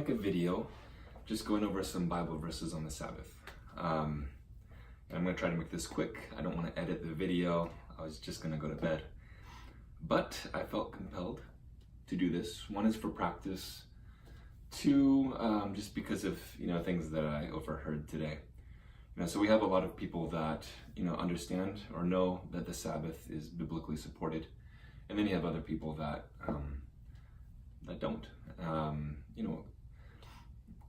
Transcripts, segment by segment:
make a video just going over some Bible verses on the Sabbath. And I'm going to try to make this quick. I don't want to edit the video. I was just going to go to bed. But I felt compelled to do this. One is for practice. Two, just because of things that I overheard today. So we have a lot of people that understand or know that the Sabbath is biblically supported, and then you have other people that don't.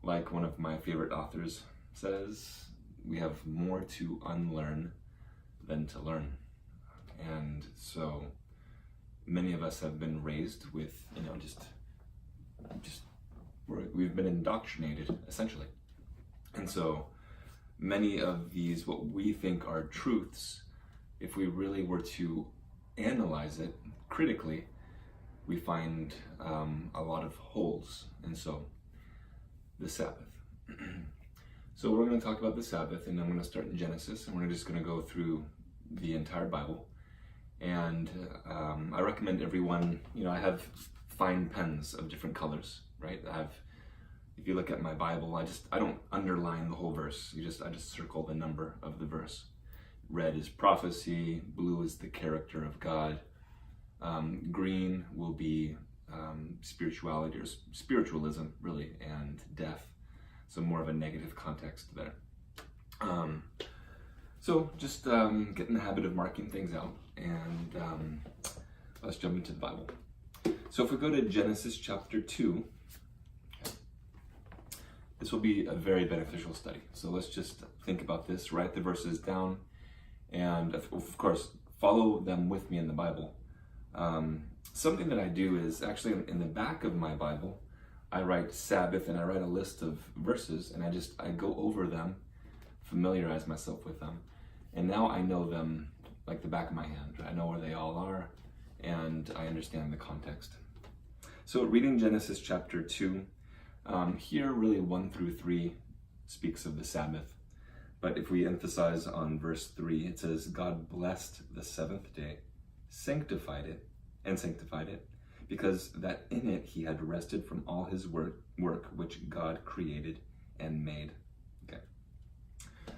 Like one of my favorite authors says, we have more to unlearn than to learn. And so many of us have been raised with, we've been indoctrinated, essentially. And so many of these, what we think are truths, if we really were to analyze it critically, we find a lot of holes. And so, the Sabbath. So we're going to talk about the Sabbath, and I'm going to start in Genesis, and we're just going to go through the entire Bible. And I recommend everyone, I have fine pens of different colors, right? If you look at my Bible, I don't underline the whole verse. I just circle the number of the verse. Red is prophecy, blue is the character of God, green will be spirituality or spiritualism, really, and death. So more of a negative context there. So just get in the habit of marking things out, and let's jump into the Bible. So if we go to Genesis chapter 2, this will be a very beneficial study. So let's just think about this, write the verses down, and of course, follow them with me in the Bible. Something that I do is actually in the back of my Bible, I write Sabbath and I write a list of verses, and I go over them, familiarize myself with them, and now I know them like the back of my hand. I know where they all are, and I understand the context. So reading Genesis chapter 2, here really 1 through 3 speaks of the Sabbath. But if we emphasize on verse 3, it says, God blessed the seventh day, sanctified it, because that in it he had rested from all his work which God created and made. Okay.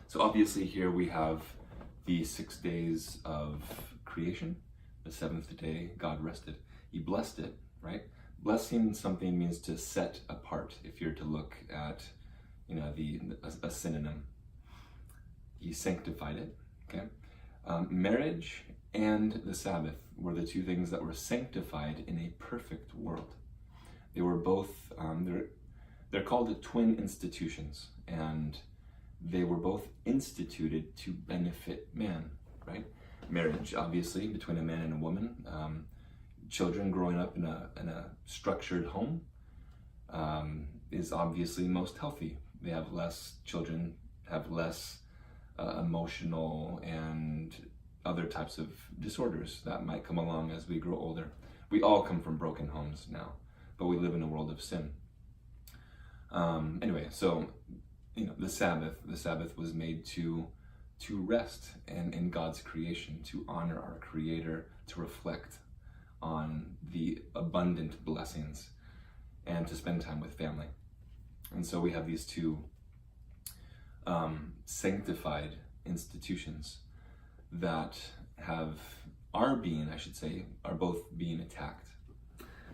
So obviously here we have the 6 days of creation. The seventh day God rested. He blessed it, right? Blessing something means to set apart. If you're to look at, a synonym, he sanctified it. Okay, marriage and the Sabbath were the two things that were sanctified in a perfect world. They were both. They're called twin institutions, and they were both instituted to benefit man. Right, marriage, obviously, between a man and a woman. Children growing up in a structured home is obviously most healthy. Children have less emotional and other types of disorders that might come along as we grow older. We all come from broken homes now, but we live in a world of sin. Anyway, so the Sabbath was made to rest and in God's creation, to honor our Creator, to reflect on the abundant blessings, and to spend time with family. And so we have these two sanctified institutions that are both being attacked.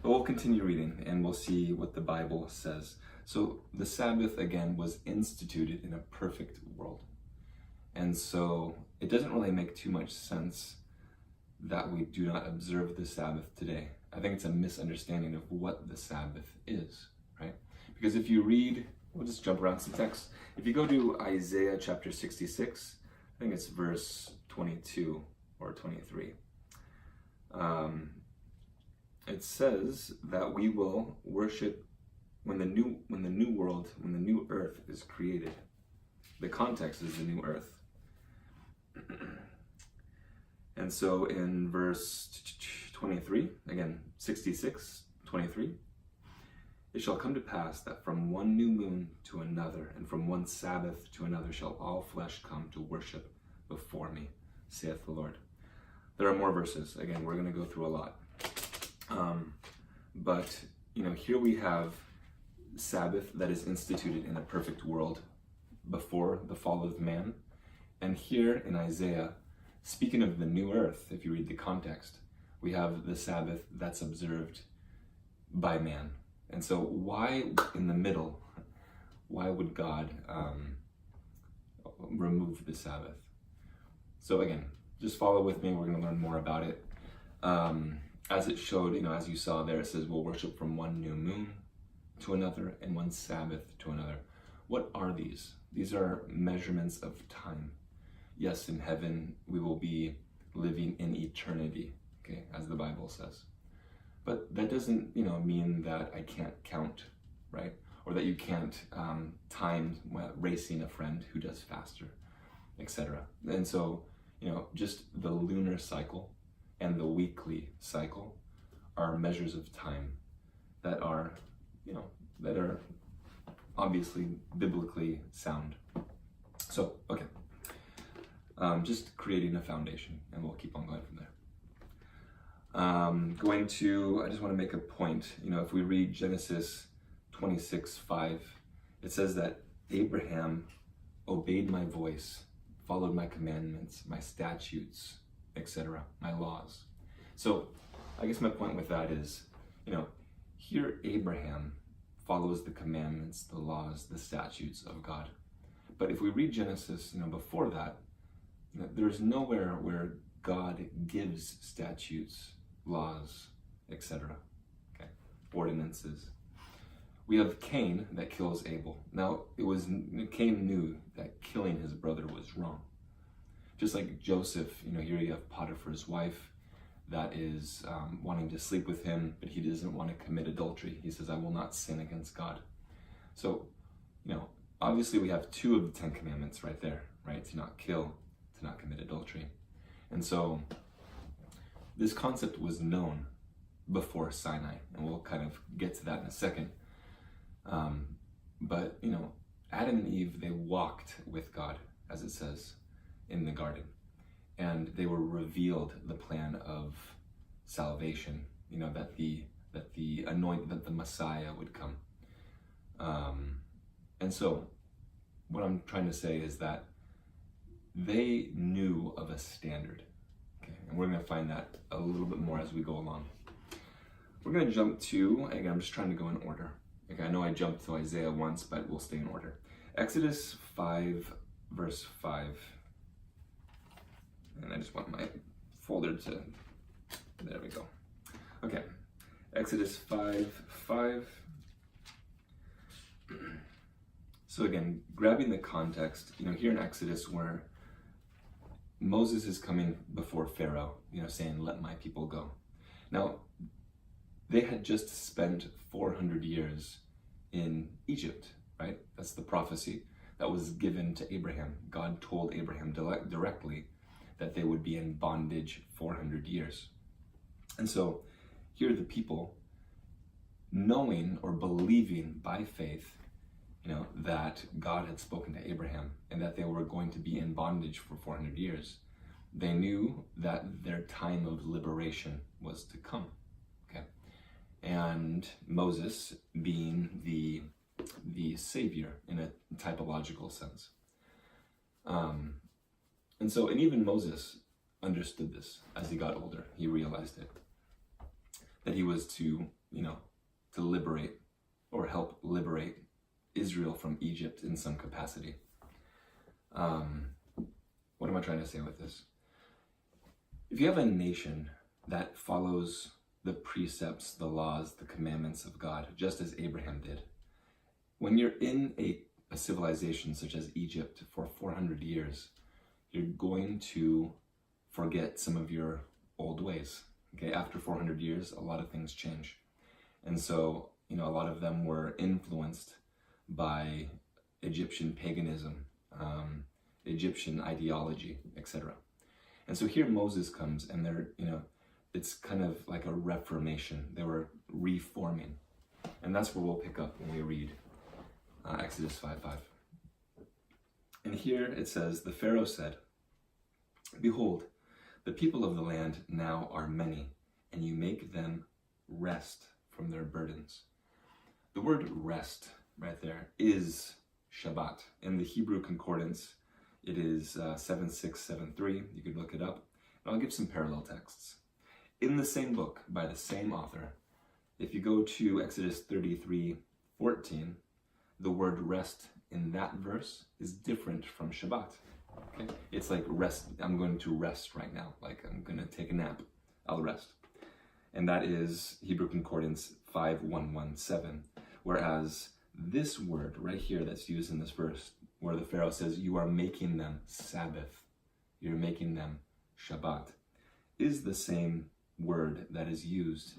But we'll continue reading and we'll see what the Bible says. So the Sabbath, again, was instituted in a perfect world. And so it doesn't really make too much sense that we do not observe the Sabbath today. I think it's a misunderstanding of what the Sabbath is, right? Because if you read, we'll just jump around some text. If you go to Isaiah chapter 66, I think it's verse 22 or 23. It says that we will worship when the new earth is created. The context is the new earth. And so in verse 23, again, 66, 23, it shall come to pass that from one new moon to another, and from one Sabbath to another, shall all flesh come to worship before me, saith the Lord. There are more verses. Again, we're going to go through a lot. But here we have Sabbath that is instituted in a perfect world before the fall of man. And here in Isaiah, speaking of the new earth, if you read the context, we have the Sabbath that's observed by man. And so why in the middle, why would God remove the Sabbath? So again, just follow with me. We're going to learn more about it. As it showed, as you saw there, it says we'll worship from one new moon to another and one Sabbath to another. What are these? These are measurements of time. Yes, in heaven we will be living in eternity, okay, as the Bible says. But that doesn't, mean that I can't count, right? Or that you can't time racing a friend who does faster, etc. And so, just the lunar cycle and the weekly cycle are measures of time that are, that are obviously biblically sound. So, okay. Just creating a foundation, and we'll keep on going from there. I just want to make a point. If we read Genesis 26:5, it says that Abraham obeyed my voice, followed my commandments, my statutes, etc., my laws. So I guess my point with that is, here Abraham follows the commandments, the laws, the statutes of God. But if we read Genesis, before that, there's nowhere where God gives statutes, laws, etc., okay, ordinances. We have Cain that kills Abel. Now, Cain knew that killing his brother was wrong. Just like Joseph, here you have Potiphar's wife that is wanting to sleep with him, but he doesn't want to commit adultery. He says, I will not sin against God. So, obviously we have 2 of the 10 commandments right there, right? To not kill, to not commit adultery. And so this concept was known before Sinai, and we'll kind of get to that in a second. But Adam and Eve, they walked with God, as it says, in the garden. And they were revealed the plan of salvation, that the Messiah would come. And so what I'm trying to say is that they knew of a standard. Okay, and we're going to find that a little bit more as we go along. We're going to jump to, again, I'm just trying to go in order. Okay, I know I jumped to Isaiah once, but we'll stay in order. Exodus 5, verse 5. And I just want my folder to, there we go. Okay, Exodus 5:5. So again, grabbing the context, here in Exodus where Moses is coming before Pharaoh, saying, let my people go. Now, they had just spent 400 years in Egypt, right? That's the prophecy that was given to Abraham. God told Abraham directly that they would be in bondage 400 years. And so here are the people knowing or believing by faith, that God had spoken to Abraham and that they were going to be in bondage for 400 years. They knew that their time of liberation was to come, okay? And Moses being the savior in a typological sense. And even Moses understood this as he got older. He realized it, that he was to liberate or help liberate Israel from Egypt in some capacity. What am I trying to say with this? If you have a nation that follows the precepts, the laws, the commandments of God, just as Abraham did, when you're in a civilization such as Egypt for 400 years, you're going to forget some of your old ways. Okay, after 400 years, a lot of things change. And so, a lot of them were influenced by Egyptian paganism, Egyptian ideology, etc. And so here Moses comes, and it's kind of like a reformation. They were reforming. And that's where we'll pick up when we read Exodus 5:5. And here it says, the Pharaoh said, behold, the people of the land now are many, and you make them rest from their burdens. The word rest right there is Shabbat. In the Hebrew concordance, it is 7673. You could look it up. And I'll give some parallel texts. In the same book, by the same author, if you go to Exodus 33:14, the word rest in that verse is different from Shabbat. Okay? It's like rest, I'm going to rest right now. Like I'm going to take a nap, I'll rest. And that is Hebrew concordance 5117. Whereas this word right here that's used in this verse, where the Pharaoh says, you are making them Sabbath, you're making them Shabbat, is the same word that is used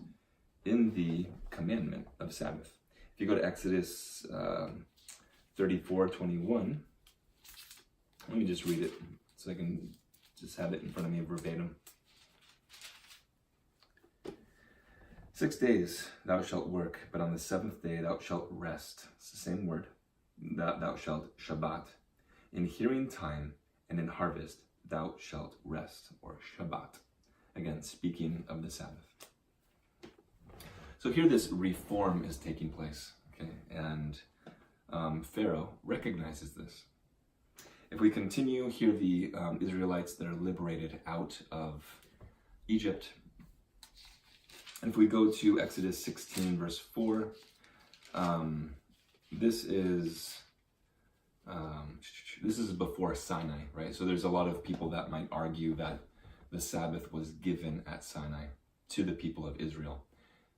in the commandment of Sabbath. If you go to Exodus 34:21, let me just read it so I can just have it in front of me verbatim. 6 days thou shalt work, but on the seventh day thou shalt rest. It's the same word. Thou shalt Shabbat. In hearing time and in harvest thou shalt rest, or Shabbat. Again, speaking of the Sabbath. So here this reform is taking place, okay? And Pharaoh recognizes this. If we continue, here the Israelites that are liberated out of Egypt. And if we go to Exodus 16, verse 4, this is before Sinai, right? So there's a lot of people that might argue that the Sabbath was given at Sinai to the people of Israel.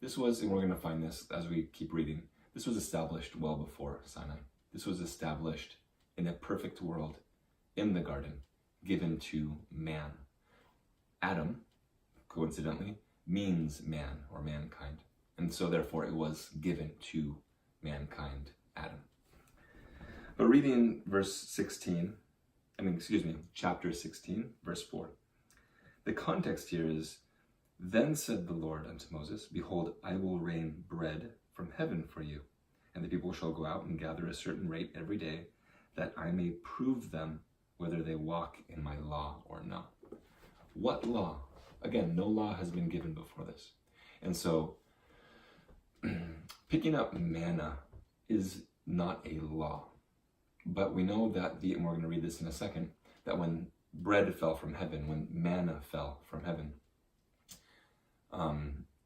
This was, and we're going to find this as we keep reading, this was established well before Sinai. This was established in a perfect world in the garden, given to man. Adam, coincidentally, means man or mankind. And so therefore it was given to mankind, Adam. But reading chapter 16, verse 4. The context here is, then said the Lord unto Moses, behold, I will rain bread from heaven for you, and the people shall go out and gather a certain rate every day, that I may prove them whether they walk in my law or no. What law? Again, no law has been given before this. And so, picking up manna is not a law. But we know that, and we're going to read this in a second, that when bread fell from heaven, when manna fell from heaven,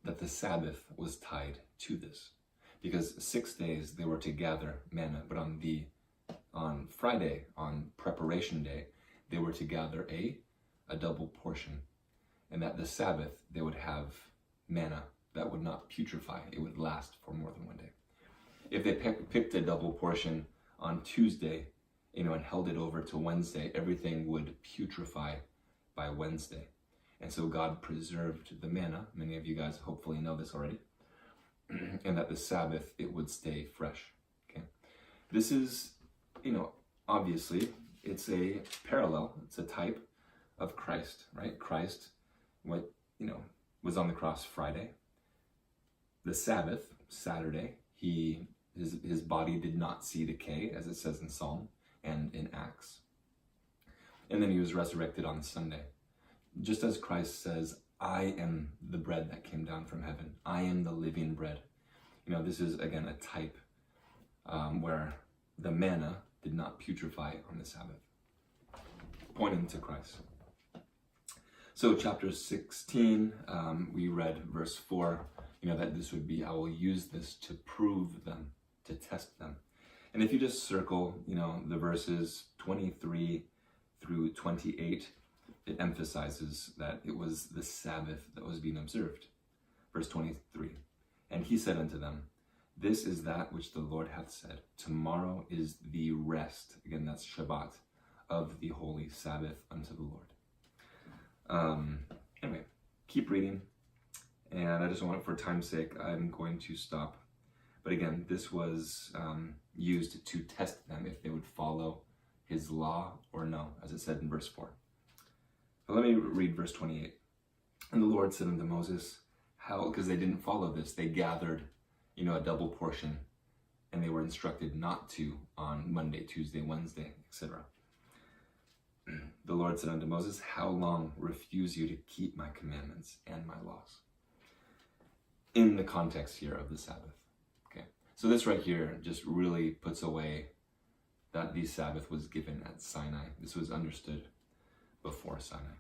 that the Sabbath was tied to this. Because 6 days they were to gather manna, but on Friday, on preparation day, they were to gather a double portion. And that the Sabbath, they would have manna that would not putrefy. It would last for more than one day. If they picked a double portion on Tuesday, and held it over to Wednesday, everything would putrefy by Wednesday. And so God preserved the manna. Many of you guys hopefully know this already. And that the Sabbath, it would stay fresh. Okay. This is, obviously, it's a parallel. It's a type of Christ, right? Christ, was on the cross Friday. The Sabbath, Saturday, his body did not see decay, as it says in Psalm and in Acts. And then he was resurrected on Sunday. Just as Christ says, I am the bread that came down from heaven. I am the living bread. This is, again, a type where the manna did not putrefy on the Sabbath, pointing to Christ. So chapter 16, we read verse 4, that this would be, I will use this to prove them, to test them. And if you just circle, the verses 23 through 28, it emphasizes that it was the Sabbath that was being observed. Verse 23, and he said unto them, this is that which the Lord hath said. Tomorrow is the rest, again that's Shabbat, of the holy Sabbath unto the Lord. Anyway, keep reading. And I just want, for time's sake, I'm going to stop. But again, this was used to test them if they would follow his law or no, as it said in verse 4. But let me read verse 28. And the Lord said unto Moses, how, because they didn't follow this, they gathered, a double portion, and they were instructed not to on Monday, Tuesday, Wednesday, etc. The Lord said unto Moses, how long refuse you to keep my commandments and my laws? In the context here of the Sabbath. Okay. So this right here just really puts away that the Sabbath was given at Sinai. This was understood before Sinai.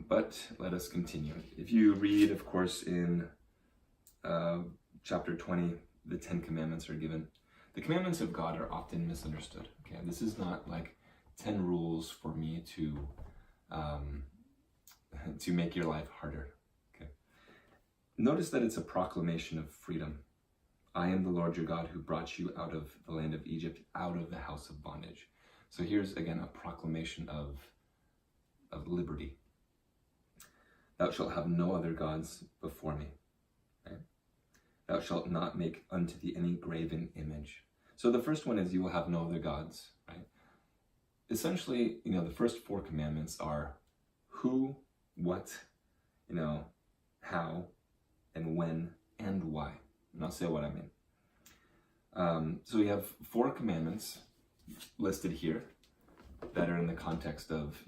But let us continue. If you read, of course, in chapter 20, the 10 commandments are given. The commandments of God are often misunderstood. Okay, this is not like 10 rules for me to make your life harder. Okay, notice that it's a proclamation of freedom. I am the Lord your God who brought you out of the land of Egypt, out of the house of bondage. So here's again a proclamation of liberty. Thou shalt have no other gods before me. Right? Thou shalt not make unto thee any graven image. So the first one is you will have no other gods. Right? Essentially, the first 4 commandments are who, what, how, and when, and why. And I'll say what I mean. So we have 4 commandments listed here that are in the context of,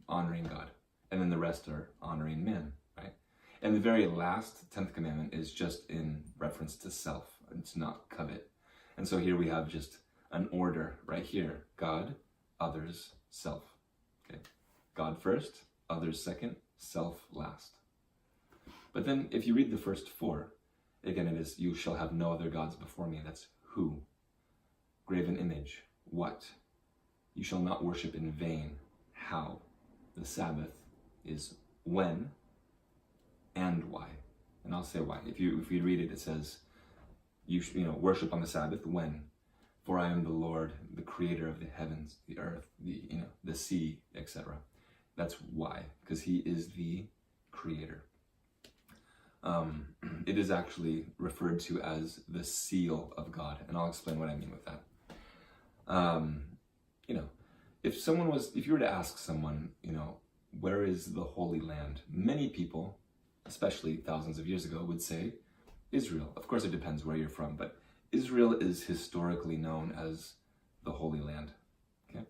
honoring God. And then the rest are honoring men, right? And the very last 10th commandment is just in reference to self and to not covet. And so here we have just an order right here. God, others, self. Okay. God first, others second, self last. But then if you read the first 4, again, it is, you shall have no other gods before me. That's who. Graven image. What? You shall not worship in vain. How? The Sabbath is when and why. And I'll say why. If you read it, it says, you worship on the Sabbath when? For I am the Lord, the creator of the heavens, the earth, the sea, etc. That's why, because he is the creator. It is actually referred to as the seal of God, and I'll explain what I mean with that. If you were to ask someone, where is the Holy Land? Many people, especially thousands of years ago, would say Israel. Of course, it depends where you're from, but Israel is historically known as the Holy Land. Okay,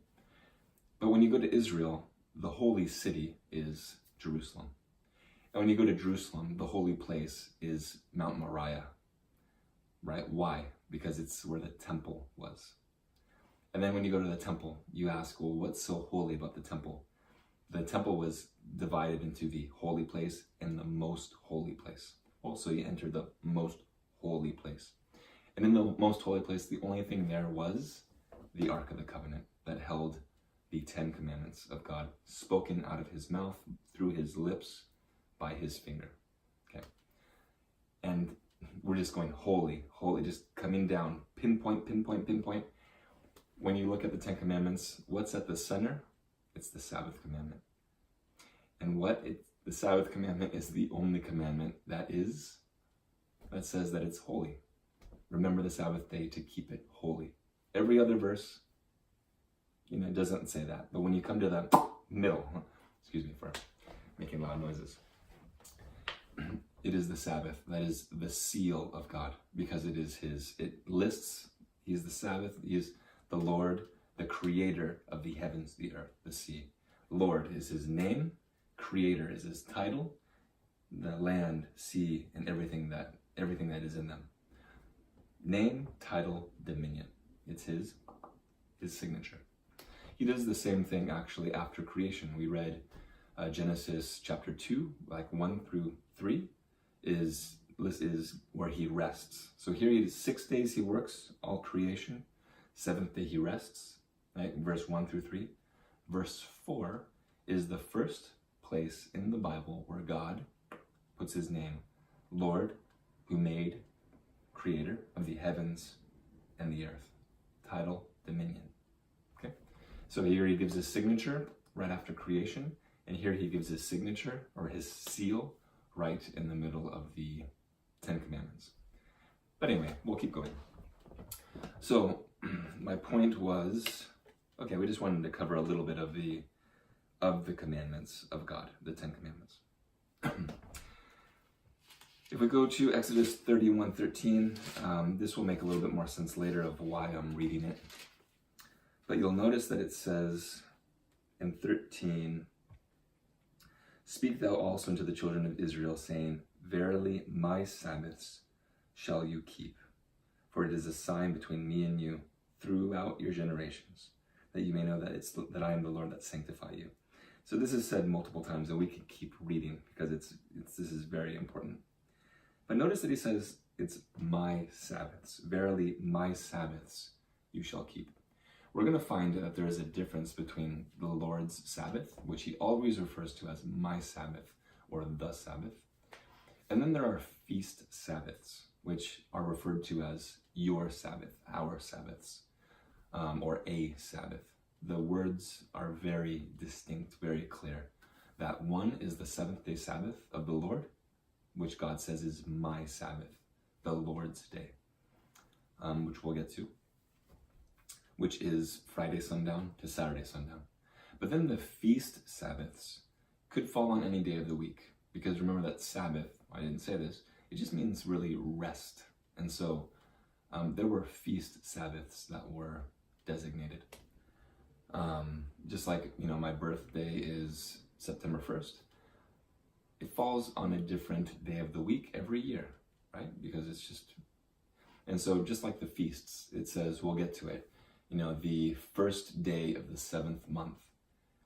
but when you go to Israel, the holy city is Jerusalem. And when you go to Jerusalem, the holy place is Mount Moriah, right? Why? Because it's where the temple was. And then when you go to the temple, you ask, well, what's so holy about the temple? The temple was divided into the holy place and the most holy place. Also, you enter the most holy place. And in the most holy place, the only thing there was the Ark of the Covenant that held the 10 commandments of God, spoken out of his mouth, through his lips, by his finger. Okay. And we're just going holy, holy, just coming down, pinpoint, pinpoint, pinpoint. When you look at the 10 commandments, what's at the center? It's the Sabbath commandment. And the Sabbath commandment is the only commandment that says that it's holy. Remember the Sabbath day to keep it holy. Every other verse, doesn't say that. But when you come to the middle, excuse me for making loud noises, it is the Sabbath. That is the seal of God, because it lists, he is the Sabbath, he is the Lord, the creator of the heavens, the earth, the sea. Lord is his name, creator is his title, the land, sea, and everything that is in them. Name, title, dominion. It's his signature. He does the same thing actually after creation. We read Genesis chapter 2, like 1 through 3, is where he rests. So here 6 days he works, all creation. 7th day he rests, right? Verse 1 through 3. Verse 4 is the first place in the Bible where God puts his name, Lord, who made, creator of the heavens and the earth. Title, dominion. Okay? So here he gives his signature right after creation, and here he gives his signature, or his seal, right in the middle of the 10 commandments. But anyway, we'll keep going. So my point was, okay, we just wanted to cover a little bit of the commandments of God, the 10 commandments. If we go to Exodus 31:13, this will make a little bit more sense later of why I'm reading it. But you'll notice that it says in 13, "Speak thou also unto the children of Israel, saying, Verily my Sabbaths shall you keep. For it is a sign between me and you throughout your generations, that you may know that I am the Lord that sanctify you. So this is said multiple times, and we can keep reading because this is very important. But notice that he says it's my Sabbaths. Verily, my Sabbaths you shall keep. We're going to find that there is a difference between the Lord's Sabbath, which he always refers to as my Sabbath or the Sabbath. And then there are feast Sabbaths, which are referred to as your Sabbath, our Sabbaths, or a Sabbath. The words are very distinct, very clear. That one is the seventh-day Sabbath of the Lord, which God says is my Sabbath, the Lord's day, which we'll get to, which is Friday sundown to Saturday sundown. But then the feast Sabbaths could fall on any day of the week, because remember that Sabbath, I didn't say this, it just means really rest. And so there were feast Sabbaths that were designated. Just like, my birthday is September 1st. It falls on a different day of the week every year, right? Because it's just, and so just like the feasts, it says, we'll get to it, the first day of the 7th month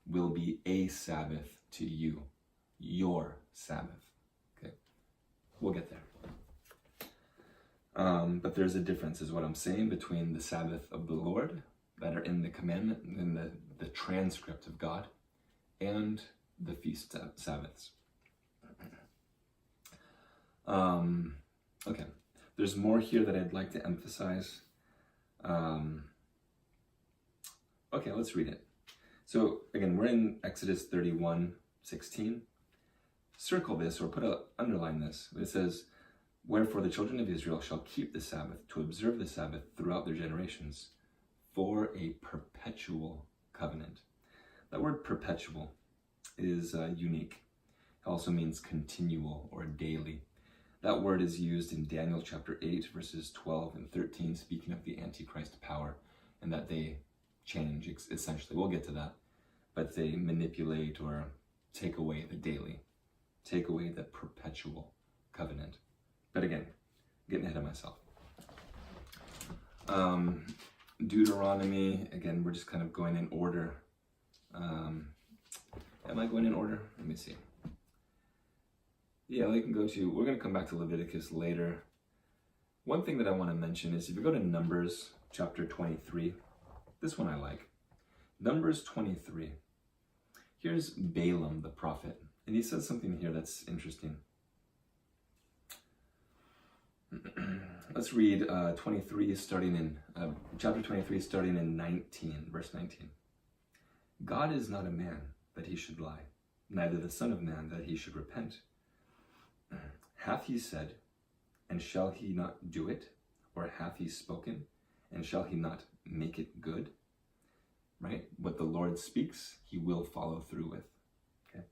will be a Sabbath to you, your Sabbath, okay? We'll get there. But there's a difference, is what I'm saying, between the Sabbath of the Lord that are in the commandment, in the transcript of God, and the feast Sabbaths. Okay, there's more here that I'd like to emphasize. Okay, let's read it. So again, we're in Exodus 31:16. Circle this or underline this. It says, wherefore the children of Israel shall keep the Sabbath to observe the Sabbath throughout their generations for a perpetual covenant. That word perpetual is unique. It also means continual or daily. That word is used in Daniel chapter 8, verses 12 and 13, speaking of the Antichrist power and that they change, essentially. We'll get to that. But they manipulate or take away the daily, take away the perpetual covenant. But again, getting ahead of myself. Deuteronomy, again, we're just kind of going in order. Am I going in order? Let me see. Yeah, we're going to come back to Leviticus later. One thing that I want to mention is if you go to Numbers chapter 23, this one I like. Numbers 23. Here's Balaam the prophet, and he says something here that's interesting. Let's read 23, starting in chapter 23, starting in 19, verse 19. God is not a man that he should lie, neither the Son of Man that he should repent. Hath he said, and shall he not do it? Or hath he spoken, and shall he not make it good? Right? What the Lord speaks, he will follow through with. Okay?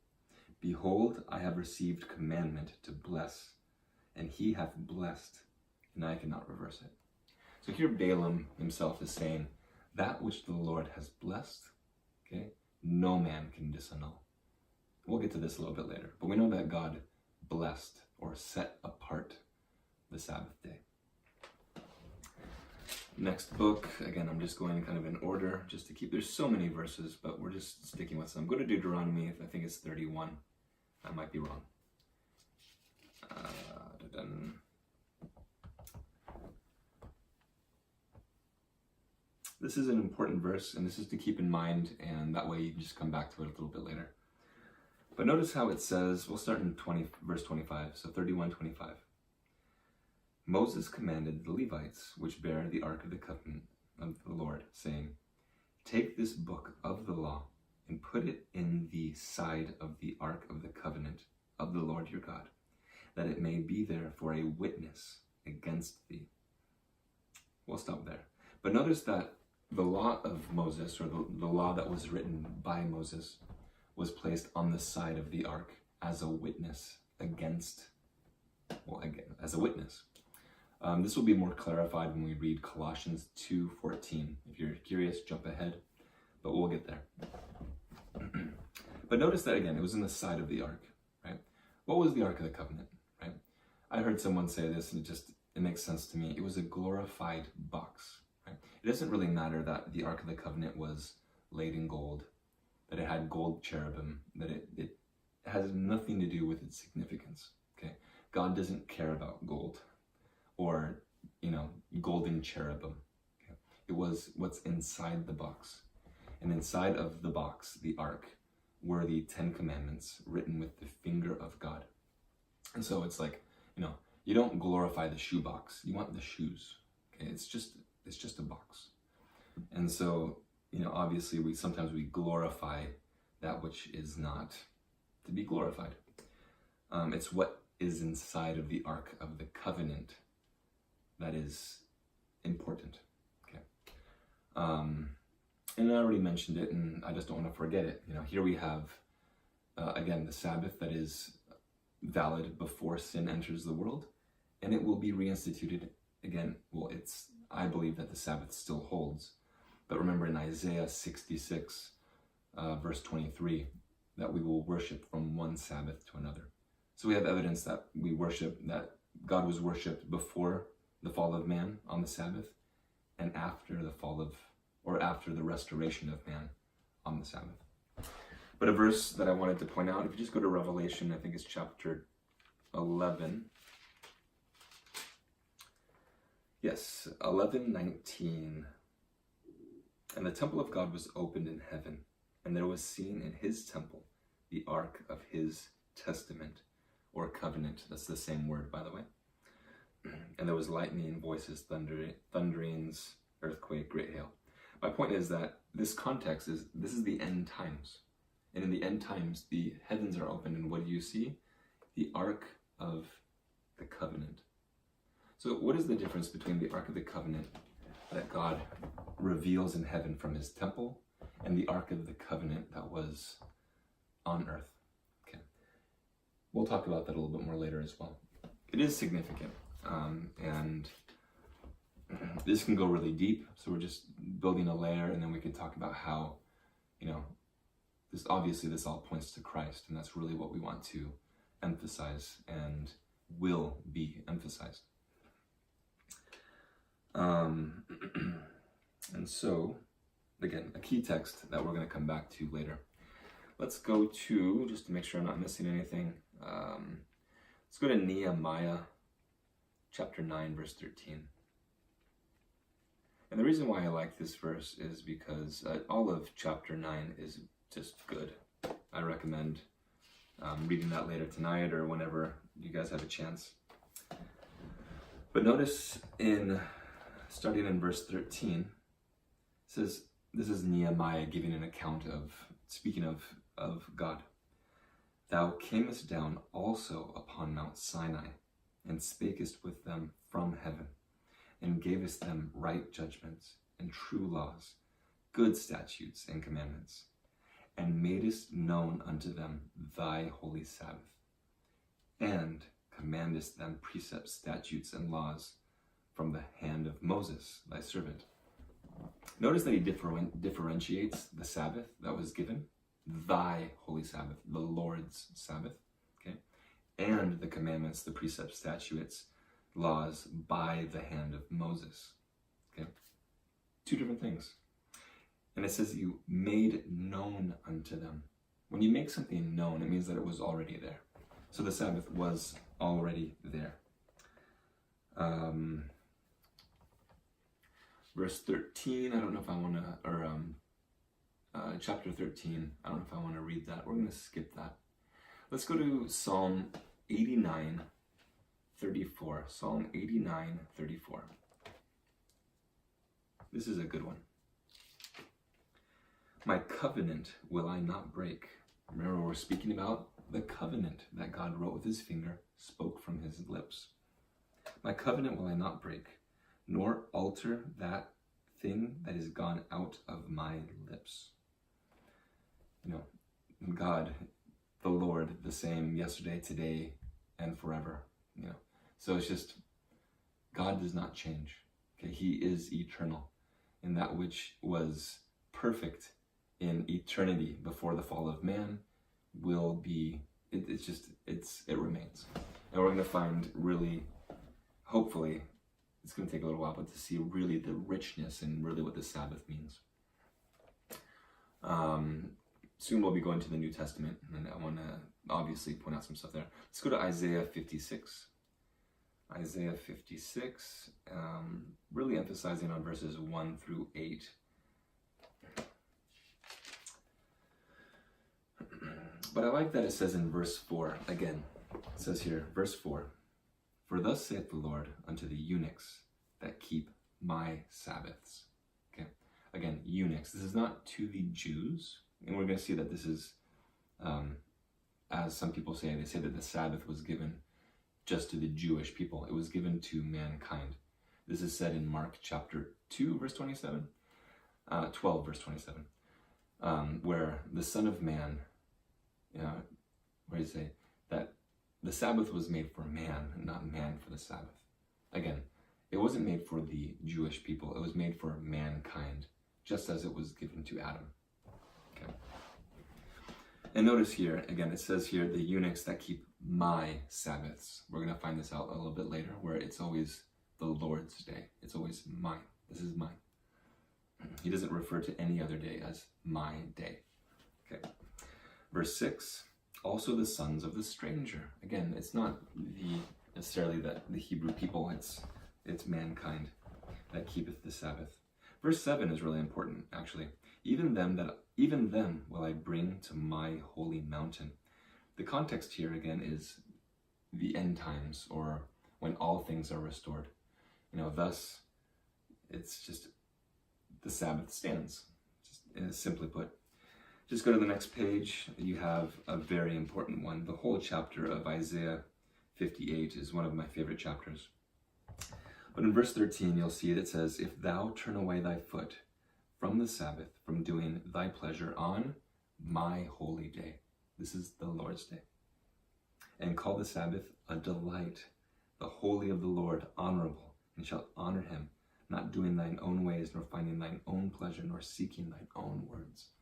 Behold, I have received commandment to bless, and he hath blessed, and I cannot reverse it. So here Balaam himself is saying, that which the Lord has blessed, okay, no man can disannul. We'll get to this a little bit later, but we know that God blessed or set apart the Sabbath day. Next book, again, I'm just going kind of in order just to keep, there's so many verses, but we're just sticking with some. Go to Deuteronomy, I think it's 31. I might be wrong. This is an important verse, and this is to keep in mind, and that way you can just come back to it a little bit later. But notice how it says, we'll start in verse 25, so 31:25. Moses commanded the Levites, which bear the ark of the covenant of the Lord, saying, take this book of the law and put it in the side of the ark of the covenant of the Lord your God, that it may be there for a witness against thee. We'll stop there. But notice that the law of Moses, or the law that was written by Moses, was placed on the side of the ark as a witness against, as a witness. This will be more clarified when we read Colossians 2:14. If you're curious, jump ahead, but we'll get there. But notice that again, it was in the side of the ark, right? What was the Ark of the Covenant, right? I heard someone say this, and it makes sense to me. It was a glorified box. Right? It doesn't really matter that the Ark of the Covenant was laid in gold, that it had gold cherubim, that it has nothing to do with its significance. Okay, God doesn't care about gold or, golden cherubim. Okay? It was what's inside the box. And inside of the box, the Ark, were the 10 Commandments written with the finger of God. And so it's like, you don't glorify the shoe box. You want the shoes. Okay, it's just a box. And so, obviously we sometimes glorify that which is not to be glorified. It's what is inside of the Ark of the Covenant that is important. Okay. And I already mentioned it, and I just don't want to forget it. Here we have, again, the Sabbath that is valid before sin enters the world, and it will be reinstituted again. Well, I believe that the Sabbath still holds. But remember in Isaiah 66, verse 23, that we will worship from one Sabbath to another. So we have evidence that that God was worshipped before the fall of man on the Sabbath, and after the restoration of man on the Sabbath. But a verse that I wanted to point out, if you just go to Revelation, I think it's chapter 11. Yes, 11:19. And the temple of God was opened in heaven, and there was seen in his temple the ark of his testament, or covenant. That's the same word, by the way. And there was lightning, voices, thunderings, earthquake, great hail. My point is that this context this is the end times. And in the end times, the heavens are opened, and what do you see? The Ark of the Covenant. So what is the difference between the Ark of the Covenant that God reveals in heaven from his temple and the Ark of the Covenant that was on earth? Okay. We'll talk about that a little bit more later as well. It is significant, and this can go really deep, so we're just building a layer, and then we can talk about how, this all points to Christ, and that's really what we want to emphasize and will be emphasized. And so, again, a key text that we're going to come back to later. Let's go to, just to make sure I'm not missing anything, let's go to Nehemiah chapter 9, verse 13. And the reason why I like this verse is because all of chapter 9 is just good. I recommend reading that later tonight or whenever you guys have a chance. But notice starting in verse 13, it says, this is Nehemiah giving an account speaking of God. Thou camest down also upon Mount Sinai, and spakest with them from heaven, and gavest them right judgments, and true laws, good statutes and commandments, and madest known unto them thy holy Sabbath, and commandest them precepts, statutes, and laws from the hand of Moses, thy servant. Notice that he differentiates the Sabbath that was given, thy holy Sabbath, the Lord's Sabbath, okay, and the commandments, the precepts, statutes, laws by the hand of Moses, okay? Two different things. And it says you made known unto them. When you make something known, it means that it was already there. So the Sabbath was already there. Verse 13, I don't know if I want to, or chapter 13, I don't know if I want to read that. We're going to skip that. Let's go to Psalm 89, 34. Psalm 89, 34. This is a good one. My covenant will I not break. Remember, we're speaking about the covenant that God wrote with his finger, spoke from his lips. My covenant will I not break, nor alter that thing that is gone out of my lips. God, the Lord, the same yesterday, today, and forever. So it's just, God does not change. Okay, he is eternal, and that which was perfect in eternity before the fall of man will be, it remains. And we're going to find really hopefully, it's going to take a little while, but to see really the richness and really what the Sabbath means. Soon we'll be going to the New Testament, and I want to obviously point out some stuff there. Let's go to Isaiah 56. Isaiah 56, really emphasizing on verses 1 through 8. But I like that it says in verse 4, again, it says here, verse 4, "For thus saith the Lord unto the eunuchs that keep my Sabbaths." Okay, again, eunuchs. This is not to the Jews, and we're going to see that this is, as some people say, they say that the Sabbath was given just to the Jewish people. It was given to mankind. This is said in Mark chapter 2, verse 27, 12, verse 27, where the Son of Man, where you say that the Sabbath was made for man, not man for the Sabbath. Again, it wasn't made for the Jewish people. It was made for mankind, just as it was given to Adam. Okay. And notice here, again, it says here, the eunuchs that keep my Sabbaths. We're going to find this out a little bit later, where it's always the Lord's day. It's always mine. This is mine. He doesn't refer to any other day as my day. Okay. Verse 6, also the sons of the stranger. Again, it's not necessarily the Hebrew people, it's mankind that keepeth the Sabbath. Verse 7 is really important, actually. Even them will I bring to my holy mountain. The context here, again, is the end times, or when all things are restored. Thus, it's just the Sabbath stands, just simply put. Just go to the next page. You have a very important one. The whole chapter of Isaiah 58 is one of my favorite chapters. But in verse 13, you'll see it says, "If thou turn away thy foot from the Sabbath, from doing thy pleasure on my holy day," this is the Lord's day, "and call the Sabbath a delight, the holy of the Lord honorable, and shalt honor him, not doing thine own ways, nor finding thine own pleasure, nor seeking thine own words."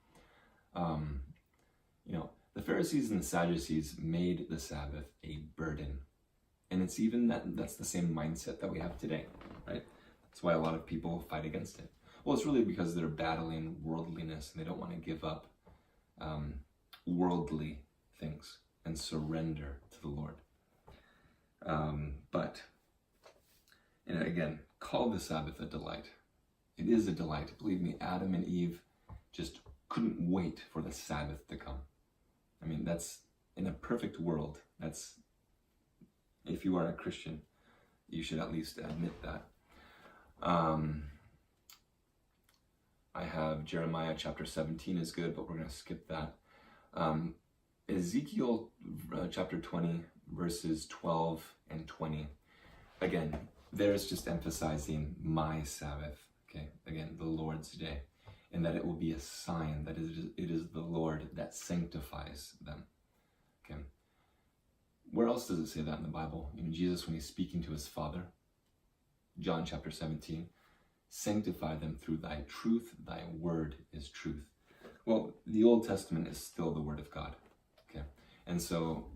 The Pharisees and the Sadducees made the Sabbath a burden. And it's even that's the same mindset that we have today, right? That's why a lot of people fight against it. Well, it's really because they're battling worldliness and they don't want to give up worldly things and surrender to the Lord. But again, call the Sabbath a delight. It is a delight. Believe me, Adam and Eve just couldn't wait for the Sabbath to come. I mean, that's in a perfect world. That's, if you are a Christian, you should at least admit that. I have Jeremiah chapter 17 is good, but we're going to skip that. Ezekiel chapter 20, verses 12 and 20. Again, there's just emphasizing my Sabbath, okay? Again, the Lord's day. And that it will be a sign that it is the Lord that sanctifies them. Okay. Where else does it say that in the Bible? Jesus, when he's speaking to his Father, John chapter 17, "Sanctify them through thy truth, thy word is truth." Well, the Old Testament is still the word of God. Okay. And so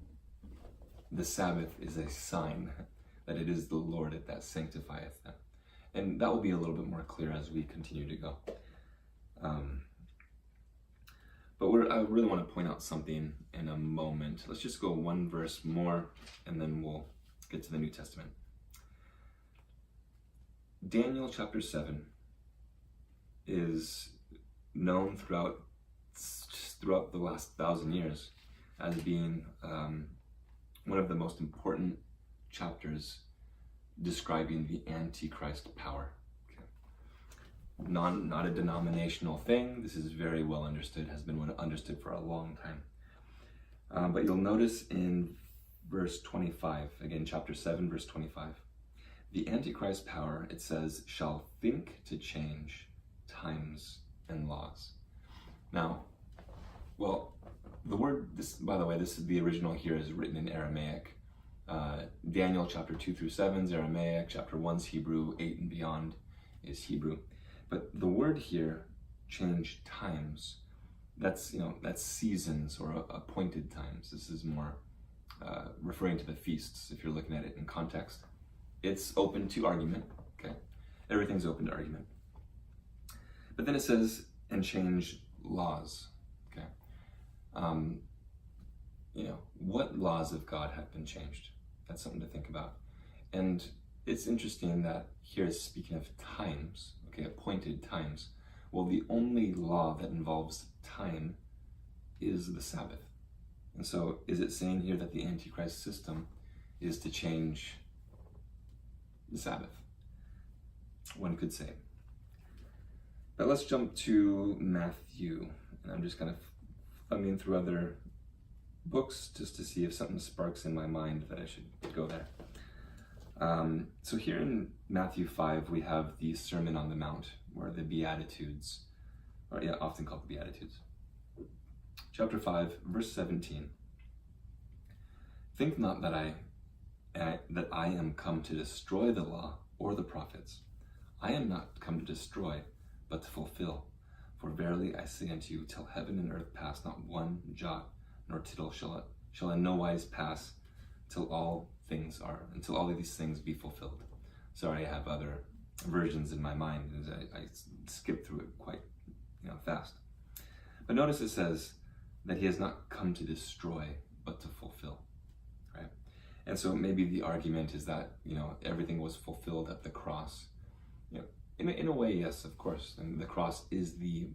the Sabbath is a sign that it is the Lord that sanctifieth them. And that will be a little bit more clear as we continue to go. But I really want to point out something in a moment. Let's just go one verse more, and then we'll get to the New Testament. Daniel chapter 7 is known throughout the last 1,000 years as being one of the most important chapters describing the Antichrist power. Not a denominational thing. This is very well understood, has been understood for a long time. But you'll notice in verse 25, again, chapter 7, verse 25, the Antichrist power, it says, shall think to change times and laws. Now, well, the word, this, by the way, this is the original here is written in Aramaic. Daniel chapter 2 through 7 is Aramaic, chapter 1 is Hebrew, 8 and beyond is Hebrew. But the word here, change times, that's seasons or appointed times. This is more referring to the feasts if you're looking at it in context. it's open to argument, okay? Everything's open to argument. But then it says, and change laws, okay? What laws of God have been changed? That's something to think about. And it's interesting that here it's speaking of times, okay, appointed times. Well, the only law that involves time is the Sabbath. And so is it saying here that the Antichrist system is to change the Sabbath? One could say. But let's jump to Matthew. And I'm just kind of thumbing through other books just to see if something sparks in my mind that I should go there. So here in Matthew 5, we have the Sermon on the Mount, or the Beatitudes, often called the Beatitudes. Chapter 5, verse 17. Think not that I am come to destroy the law or the prophets. I am not come to destroy, but to fulfill. For verily I say unto you, till heaven and earth pass, not one jot nor tittle shall in no wise pass, until all of these things be fulfilled. Sorry, I have other versions in my mind, as I skip through it quite fast. But notice it says that he has not come to destroy, but to fulfill, right? And so maybe the argument is that, everything was fulfilled at the cross. In a way, yes, of course. And the cross is the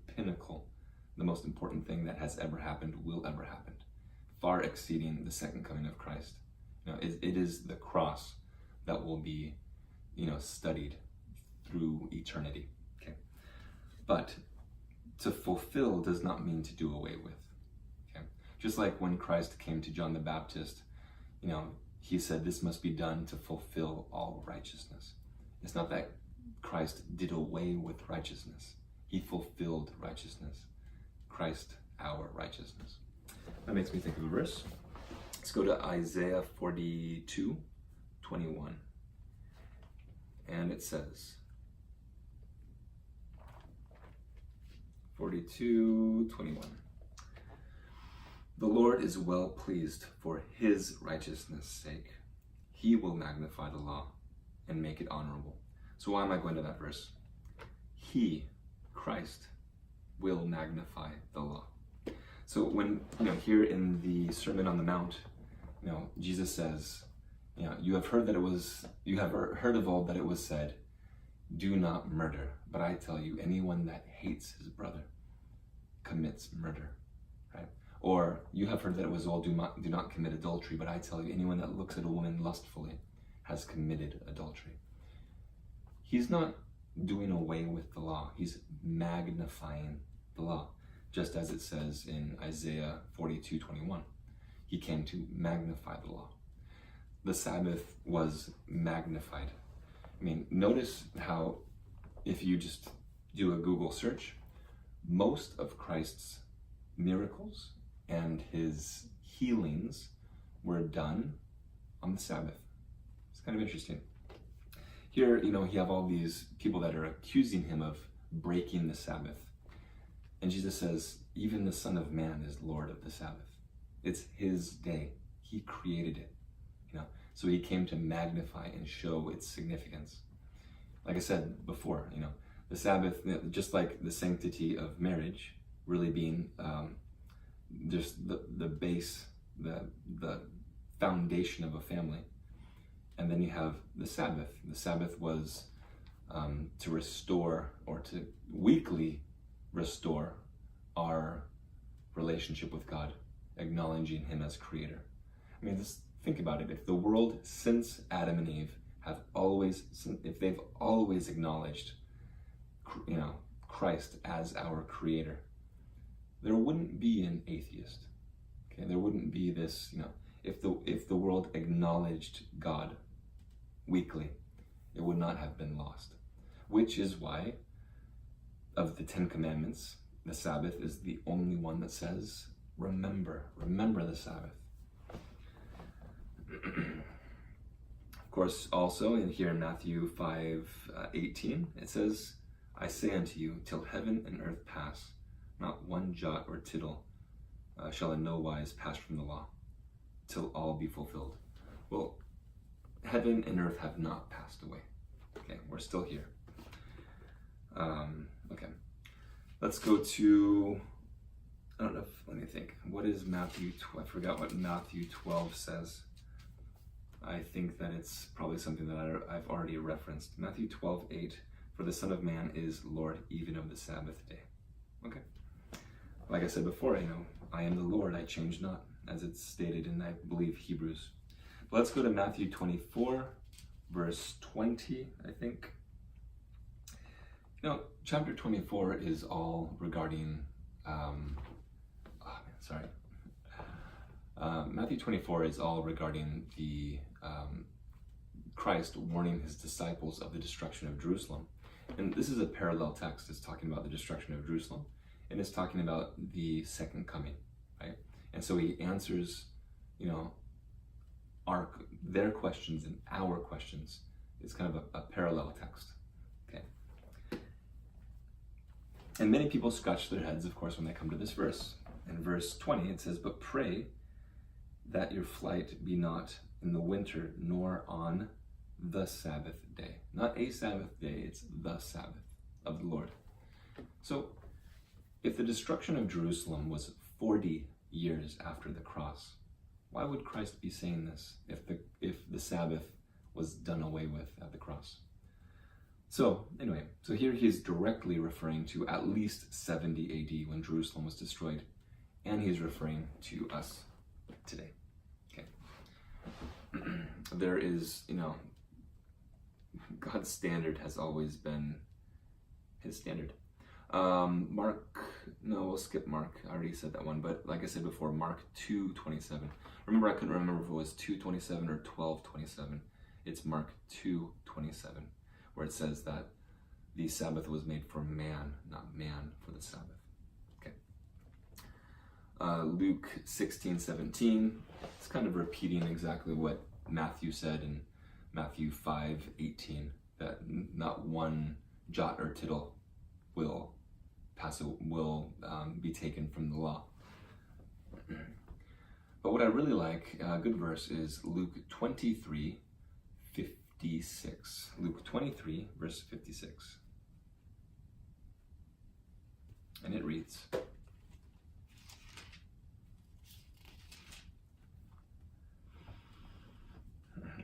pinnacle, the most important thing that has ever happened, will ever happen, far exceeding the second coming of Christ. It is the cross that will be, studied through eternity. Okay, but to fulfill does not mean to do away with. Okay, just like when Christ came to John the Baptist, he said this must be done to fulfill all righteousness. It's not that Christ did away with righteousness; he fulfilled righteousness. Christ, our righteousness. That makes me think of a verse. Let's go to Isaiah 42:21. And it says, 42:21. The Lord is well pleased for his righteousness' sake. He will magnify the law and make it honorable. So why am I going to that verse? He, Christ, will magnify the law. So when, here in the Sermon on the Mount, Jesus says, you have heard of old that it was said, do not murder. But I tell you, anyone that hates his brother commits murder, right? Or you have heard that it was old, do not commit adultery. But I tell you, anyone that looks at a woman lustfully has committed adultery. He's not doing away with the law. He's magnifying the law, just as it says in Isaiah 42:21. He came to magnify the law. The Sabbath was magnified. Notice how if you just do a Google search, most of Christ's miracles and his healings were done on the Sabbath. It's kind of interesting. Here, you have all these people that are accusing him of breaking the Sabbath. And Jesus says, even the Son of Man is Lord of the Sabbath. It's his day. He created it. So he came to magnify and show its significance. Like I said before, the Sabbath, just like the sanctity of marriage, really being just the base, the foundation of a family. And then you have the Sabbath. The Sabbath was to restore, or to weekly restore our relationship with God, acknowledging him as creator. Just think about it. If the world since Adam and Eve if they've always acknowledged, Christ as our creator, there wouldn't be an atheist. Okay, there wouldn't be this, if the world acknowledged God weekly, it would not have been lost. Which is why, of the 10 Commandments, the Sabbath is the only one that says, remember the Sabbath. Of course, also in here in Matthew 5:18, it says, I say unto you, till heaven and earth pass, not one jot or tittle shall in no wise pass from the law, till all be fulfilled. Well, heaven and earth have not passed away. Okay, we're still here. Okay, let's go to, I don't know, let me think. What is Matthew 12? I forgot what Matthew 12 says. I think that it's probably something that I've already referenced. Matthew 12:8, for the Son of Man is Lord even of the Sabbath day. Okay. Like I said before, I am the Lord, I change not, as it's stated in, I believe, Hebrews. But let's go to Matthew 24, verse 20, I think. Chapter 24 is all regarding, Matthew 24 is all regarding the Christ warning his disciples of the destruction of Jerusalem. And this is a parallel text. It's talking about the destruction of Jerusalem, and it's talking about the second coming, right? And so he answers, their questions and our questions. It's kind of a parallel text, okay? And many people scratch their heads, of course, when they come to this verse. In verse 20, it says, but pray that your flight be not in the winter, nor on the Sabbath day. Not a Sabbath day, it's the Sabbath of the Lord. So, if the destruction of Jerusalem was 40 years after the cross, why would Christ be saying this if the Sabbath was done away with at the cross? So, anyway, so here he is directly referring to at least 70 AD when Jerusalem was destroyed, and he's referring to us today. Okay. There is, God's standard has always been his standard. We'll skip Mark. I already said that one, but like I said before, Mark 2:27. Remember, I couldn't remember if it was 2:27 or 12:27. It's Mark 2:27, where it says that the Sabbath was made for man, not man for the Sabbath. Okay. Luke 16:17. It's kind of repeating exactly what Matthew said in Matthew 5:18, that not one jot or tittle will be taken from the law. But what I really like, a good verse, is Luke 23:56. Luke 23, verse 56. And it reads,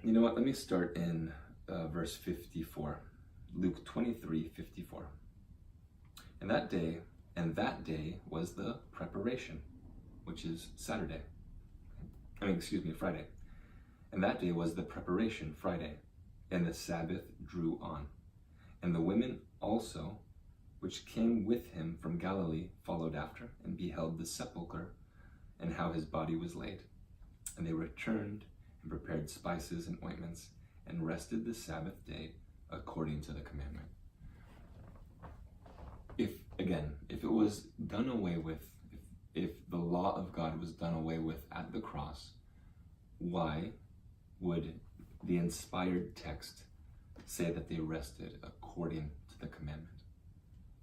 you know what, let me start in verse 54. Luke 23:54. And that day was the preparation, which is Friday. And that day was the preparation, Friday, and the Sabbath drew on. And the women also, which came with him from Galilee, followed after, and beheld the sepulchre, and how his body was laid. And they returned and prepared spices and ointments, and rested the Sabbath day according to the commandment. If it was done away with, if the law of God was done away with at the cross, why would the inspired text say that they rested according to the commandment?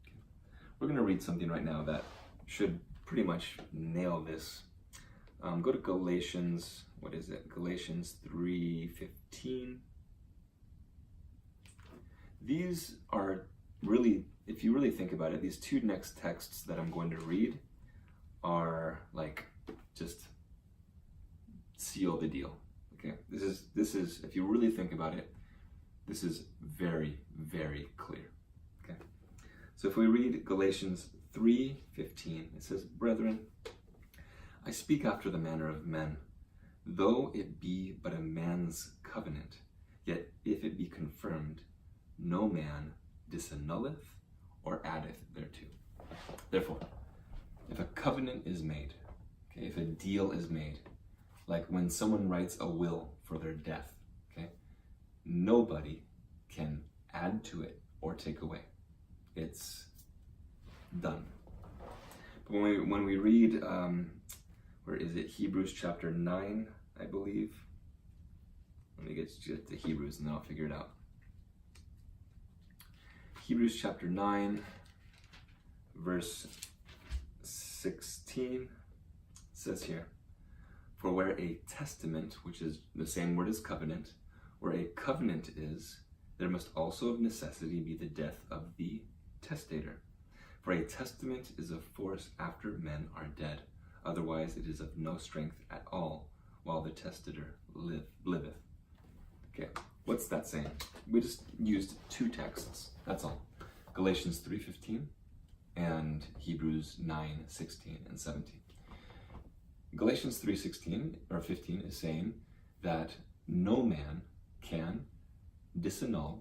Okay. We're going to read something right now that should pretty much nail this. Go to Galatians, Galatians 3:15. These are really, if you really think about it, these two next texts that I'm going to read are like just seal the deal. Okay, this is if you really think about it, this is very, very clear. Okay, so if we read Galatians 3:15, it says, "Brethren, I speak after the manner of men, though it be but a man's covenant, yet if it be confirmed, no man disannulleth or addeth thereto." Therefore, if a covenant is made, okay, if a deal is made, like when someone writes a will for their death, okay, nobody can add to it or take away. It's done. But when we read, where is it? Hebrews chapter 9, I believe. Let me get to Hebrews and then I'll figure it out. Hebrews chapter 9, verse 16 says here, "For where a testament," which is the same word as covenant, Where a covenant is, there must also of necessity be the death of the testator. For a testament is of force after men are dead, otherwise it is of no strength at all while the testator liveth. Okay, what's that saying? We just used two texts, that's all. Galatians 3:15 and Hebrews 9:16 and 17. Galatians 3:16 or 15 is saying that no man can disannul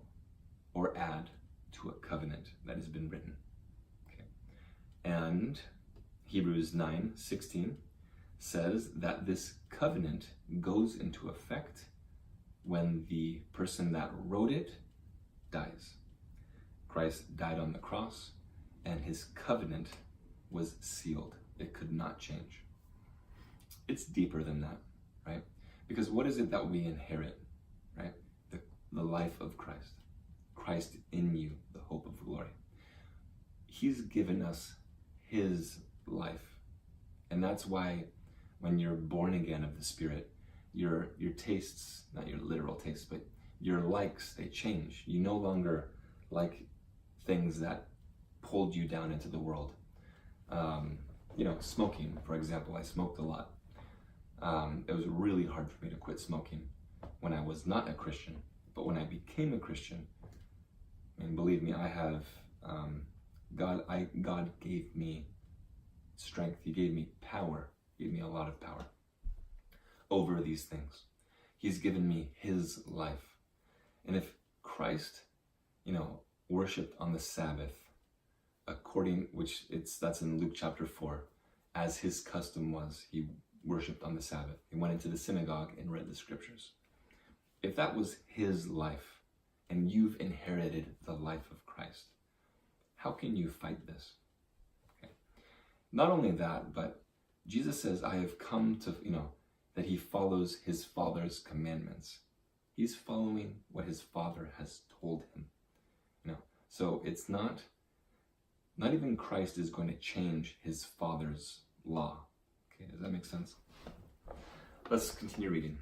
or add to a covenant that has been written. Okay. And Hebrews 9:16 says that this covenant goes into effect when the person that wrote it dies. Christ died on the cross, and his covenant was sealed. It could not change. It's deeper than that, right? Because what is it that we inherit, right? The life of Christ. Christ in you, the hope of glory. He's given us his life. And that's why when you're born again of the Spirit, your tastes, not your literal tastes, but your likes, they change. You no longer like things that pulled you down into the world. Smoking, for example. I smoked a lot. It was really hard for me to quit smoking when I was not a Christian. But when I became a Christian, and believe me, I have, God gave me strength. He gave me power. He gave me a lot of power over these things. He's given me his life. And if Christ, worshipped on the Sabbath, that's in Luke chapter 4, as his custom was, he worshipped on the Sabbath. He went into the synagogue and read the scriptures. If that was his life, and you've inherited the life of Christ, how can you fight this? Okay. Not only that, but Jesus says, I have come to, that he follows his Father's commandments. He's following what his Father has told him. So it's not even Christ is going to change his Father's law. Okay, does that make sense? Let's continue reading.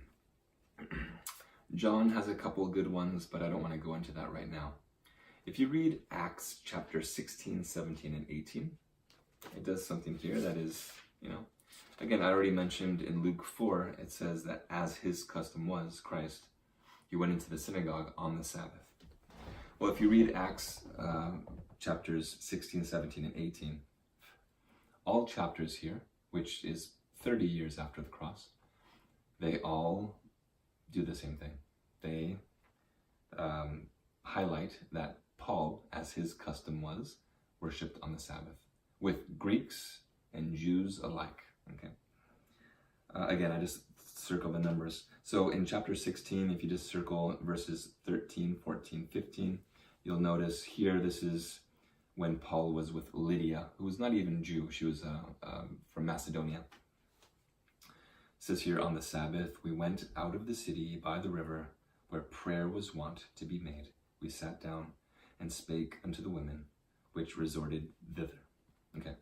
John has a couple good ones, but I don't want to go into that right now. If you read Acts chapter 16, 17, and 18, it does something here that is, again, I already mentioned in Luke 4, it says that as his custom was, Christ, he went into the synagogue on the Sabbath. Well, if you read Acts chapters 16, 17, and 18, all chapters here, which is 30 years after the cross, they all do the same thing. They highlight that Paul, as his custom was, worshipped on the Sabbath, with Greeks and Jews alike. Okay. Again, I just circle the numbers. So in chapter 16, if you just circle verses 13, 14, 15, you'll notice here this is when Paul was with Lydia, who was not even Jew. She was from Macedonia. It says here, on the Sabbath, we went out of the city by the river where prayer was wont to be made. We sat down and spake unto the women which resorted thither. Okay.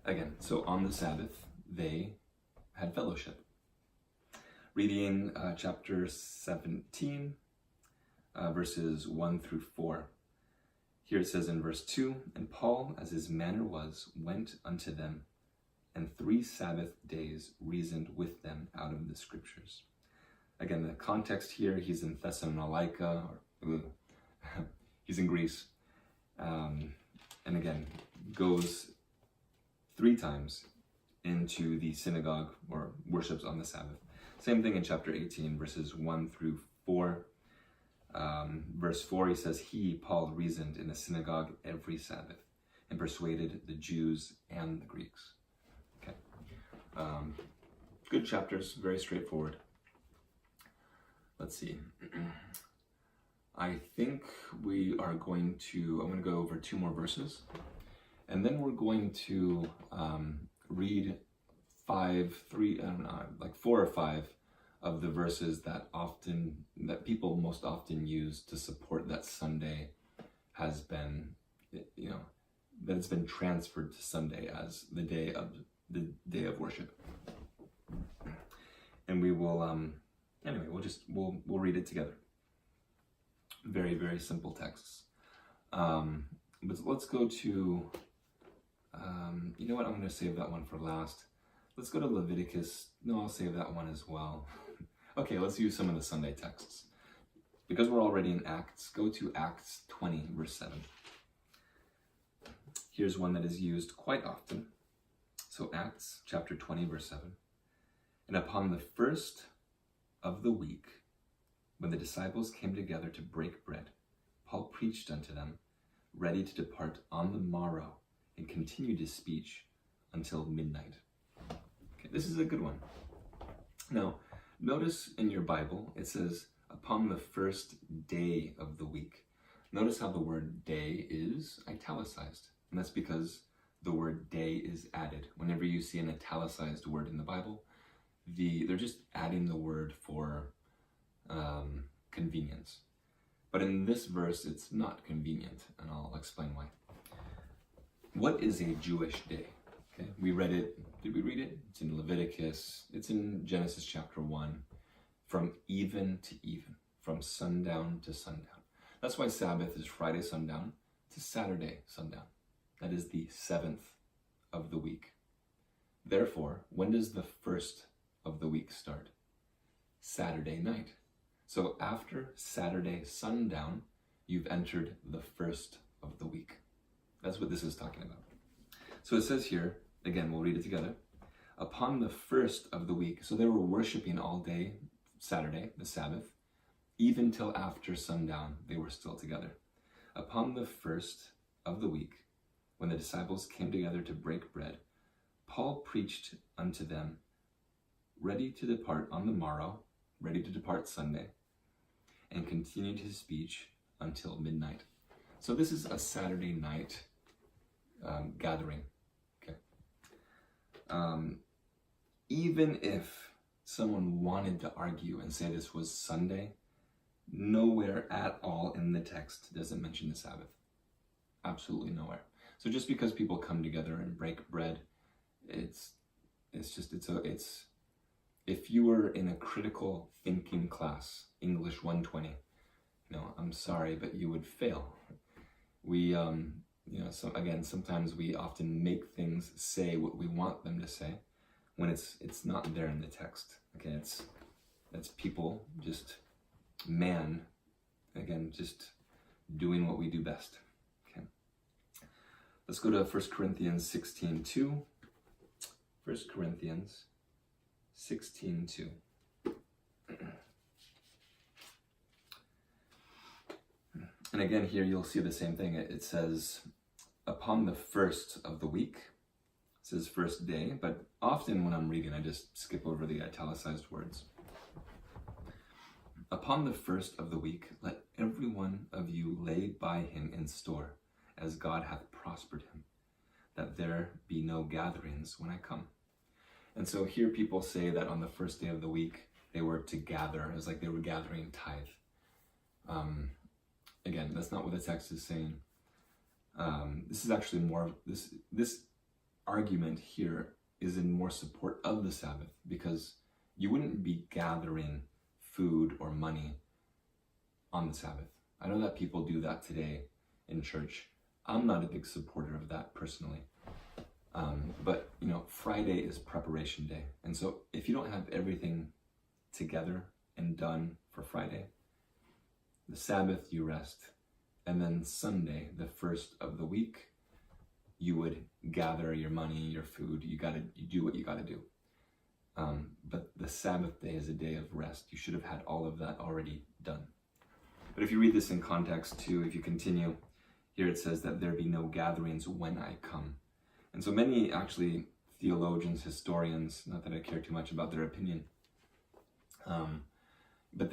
Again, so on the Sabbath, they had fellowship. Reading chapter 17, verses 1 through 4. Here it says in verse 2, and Paul, as his manner was, went unto them, and 3 Sabbath days reasoned with them out of the scriptures. Again, the context here, he's in Thessalonica, he's in Greece, and again, goes 3 times into the synagogue or worships on the Sabbath. Same thing in chapter 18, verses 1 through 4. Verse 4, he says, he, Paul, reasoned in the synagogue every Sabbath and persuaded the Jews and the Greeks. Okay. Good chapters, very straightforward. Let's see. I think I'm going to go over 2 more verses, and then we're going to read 4 or 5 of the verses that people most often use to support that Sunday has been, that it's been transferred to Sunday as the day of worship. And we will, we'll read it together. Very, very simple texts. But let's go to, you know what, I'm going to save that one for last. Let's go to Leviticus. No, I'll save that one as well. Okay, let's use some of the Sunday texts. Because we're already in Acts, go to Acts 20, verse 7. Here's one that is used quite often. So Acts chapter 20, verse 7. And upon the first of the week, when the disciples came together to break bread, Paul preached unto them, ready to depart on the morrow, and continued his speech until midnight. Okay, this is a good one. Now, notice in your Bible, it says, upon the first day of the week. Notice how the word day is italicized. And that's because the word day is added. Whenever you see an italicized word in the Bible, they're just adding the word for convenience. But in this verse, it's not convenient, and I'll explain why. What is a Jewish day? Okay, we read it. Did we read it? It's in Leviticus. It's in Genesis chapter 1. From even to even, from sundown to sundown. That's why Sabbath is Friday sundown to Saturday sundown. That is the 7th of the week. Therefore, when does the first of the week start? Saturday night. So after Saturday sundown, you've entered the first of the week. That's what this is talking about. So it says here, again, we'll read it together. Upon the first of the week, so they were worshiping all day, Saturday, the Sabbath, even till after sundown, they were still together. Upon the first of the week, when the disciples came together to break bread, Paul preached unto them, ready to depart on the morrow, ready to depart Sunday, and continued his speech until midnight. So this is a Saturday night gathering. Okay. Even if someone wanted to argue and say this was Sunday, nowhere at all in the text does it mention the Sabbath. Absolutely nowhere. So just because people come together and break bread, it's if you were in a critical thinking class, English 120, I'm sorry, but you would fail. We sometimes we often make things say what we want them to say when it's not there in the text. Okay, that's people just just doing what we do best. Okay. Let's go to 1 Corinthians 16:2. 1 Corinthians 16:2. And again, here you'll see the same thing. It says, upon the first of the week. It says first day, but often when I'm reading, I just skip over the italicized words. Upon the first of the week, let every one of you lay by him in store, as God hath prospered him, that there be no gatherings when I come. And so here people say that on the first day of the week, they were to gather. It was like they were gathering tithe. Again, that's not what the text is saying. This is actually more, this argument here is in more support of the Sabbath, because you wouldn't be gathering food or money on the Sabbath. I know that people do that today in church. I'm not a big supporter of that personally. But Friday is preparation day. And so if you don't have everything together and done for Friday, the Sabbath you rest, and then Sunday, the first of the week, you would gather your money, your food. You do what you gotta do. But the Sabbath day is a day of rest. You should have had all of that already done. But if you read this in context too, if you continue, here it says that there be no gatherings when I come. And so many actually theologians, historians, not that I care too much about their opinion, but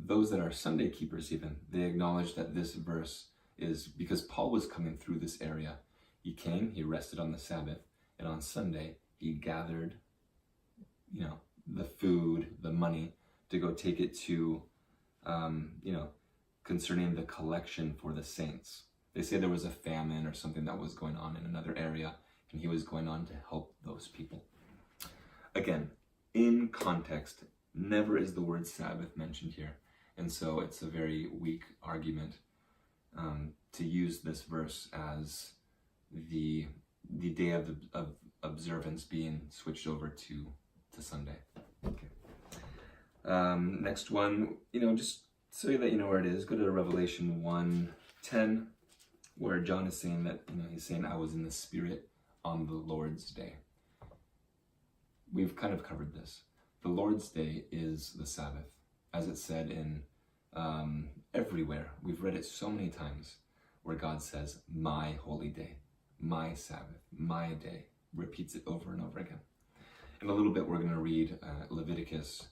those that are Sunday keepers even, they acknowledge that this verse is because Paul was coming through this area. He came, he rested on the Sabbath, and on Sunday, he gathered, the food, the money, to go take it to, concerning the collection for the saints. They say there was a famine or something that was going on in another area, and he was going on to help those people. Again, in context, never is the word Sabbath mentioned here. And so it's a very weak argument to use this verse as the day of observance being switched over to Sunday. Okay. Next one, just so that you know where it is, go to Revelation 1:10, where John is saying that, he's saying, I was in the Spirit on the Lord's Day. We've kind of covered this. The Lord's Day is the Sabbath, as it said in everywhere. We've read it so many times where God says, my holy day, my Sabbath, my day, repeats it over and over again. In a little bit, we're going to read Leviticus,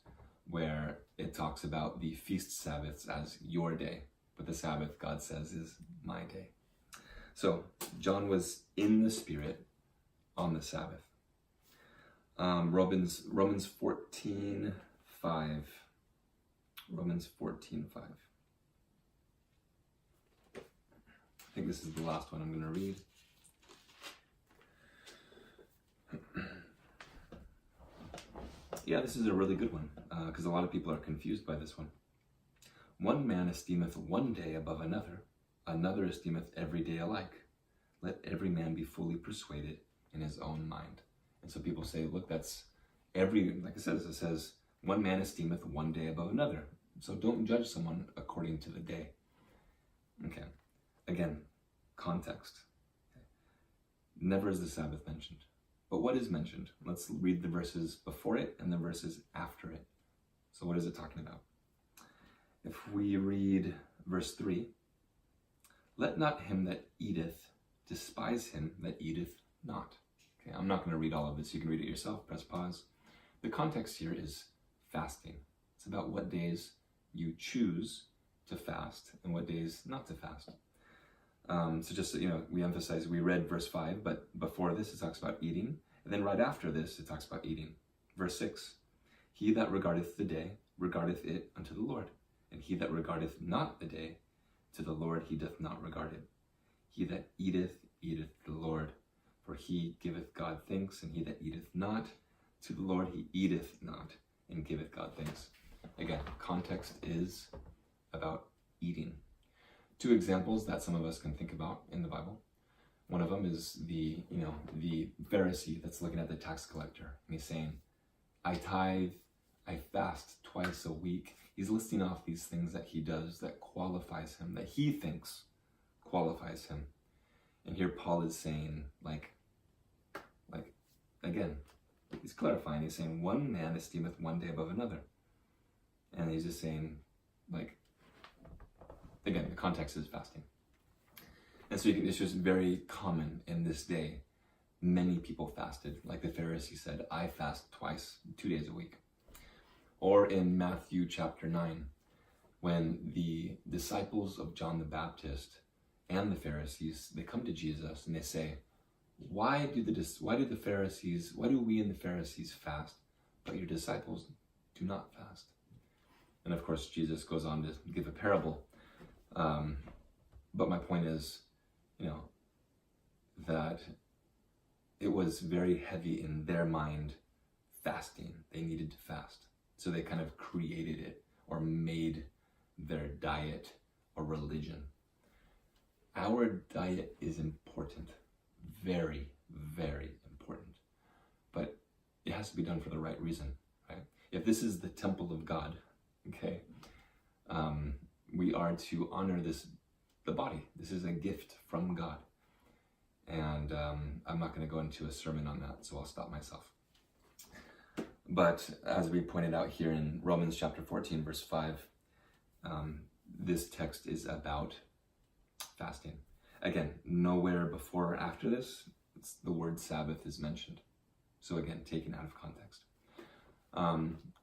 where it talks about the feast Sabbaths as your day, but the Sabbath, God says, is my day. So John was in the Spirit on the Sabbath. Romans 14:5. Romans 14:5. I think this is the last one I'm going to read. Yeah, this is a really good one, because a lot of people are confused by this one. One man esteemeth one day above another, another esteemeth every day alike. Let every man be fully persuaded in his own mind. And so people say, look, that's like it says, one man esteemeth one day above another. So don't judge someone according to the day. Okay. Again, context. Okay. Never is the Sabbath mentioned. But what is mentioned? Let's read the verses before it and the verses after it. So what is it talking about? If we read verse 3, let not him that eateth despise him that eateth not. Okay, I'm not going to read all of this. You can read it yourself. Press pause. The context here is fasting. It's about what days you choose to fast and what days not to fast. So just so you know, we read verse 5, but before this it talks about eating, and then right after this it talks about eating. Verse 6, he that regardeth the day regardeth it unto the Lord, and he that regardeth not the day to the Lord he doth not regard it. He that eateth the Lord, for he giveth God thanks, and he that eateth not to the Lord he eateth not, and giveth God thanks. Again, context is about eating. Two examples that some of us can think about in the Bible. One of them is the Pharisee that's looking at the tax collector, and he's saying, I tithe, I fast twice a week. He's listing off these things that he does that qualifies him, that he thinks qualifies him. And here Paul is saying, again, he's clarifying. He's saying, one man esteemeth one day above another. And he's just saying, again, the context is fasting. And so it's just very common in this day. Many people fasted. Like the Pharisee said, I fast twice, 2 days a week. Or in Matthew chapter 9, when the disciples of John the Baptist and the Pharisees, they come to Jesus and they say, why do we and the Pharisees fast, but your disciples do not fast? And of course, Jesus goes on to give a parable. But my point is, that it was very heavy in their mind, fasting. They needed to fast. So they kind of created it or made their diet a religion. Our diet is important. Very, very important. But it has to be done for the right reason, right? If this is the temple of God, okay, we are to honor the body. This is a gift from God. And I'm not going to go into a sermon on that, so I'll stop myself. But as we pointed out here in Romans chapter 14, verse 5, this text is about fasting. Again, nowhere before or after this, the word Sabbath is mentioned. So again, taken out of context.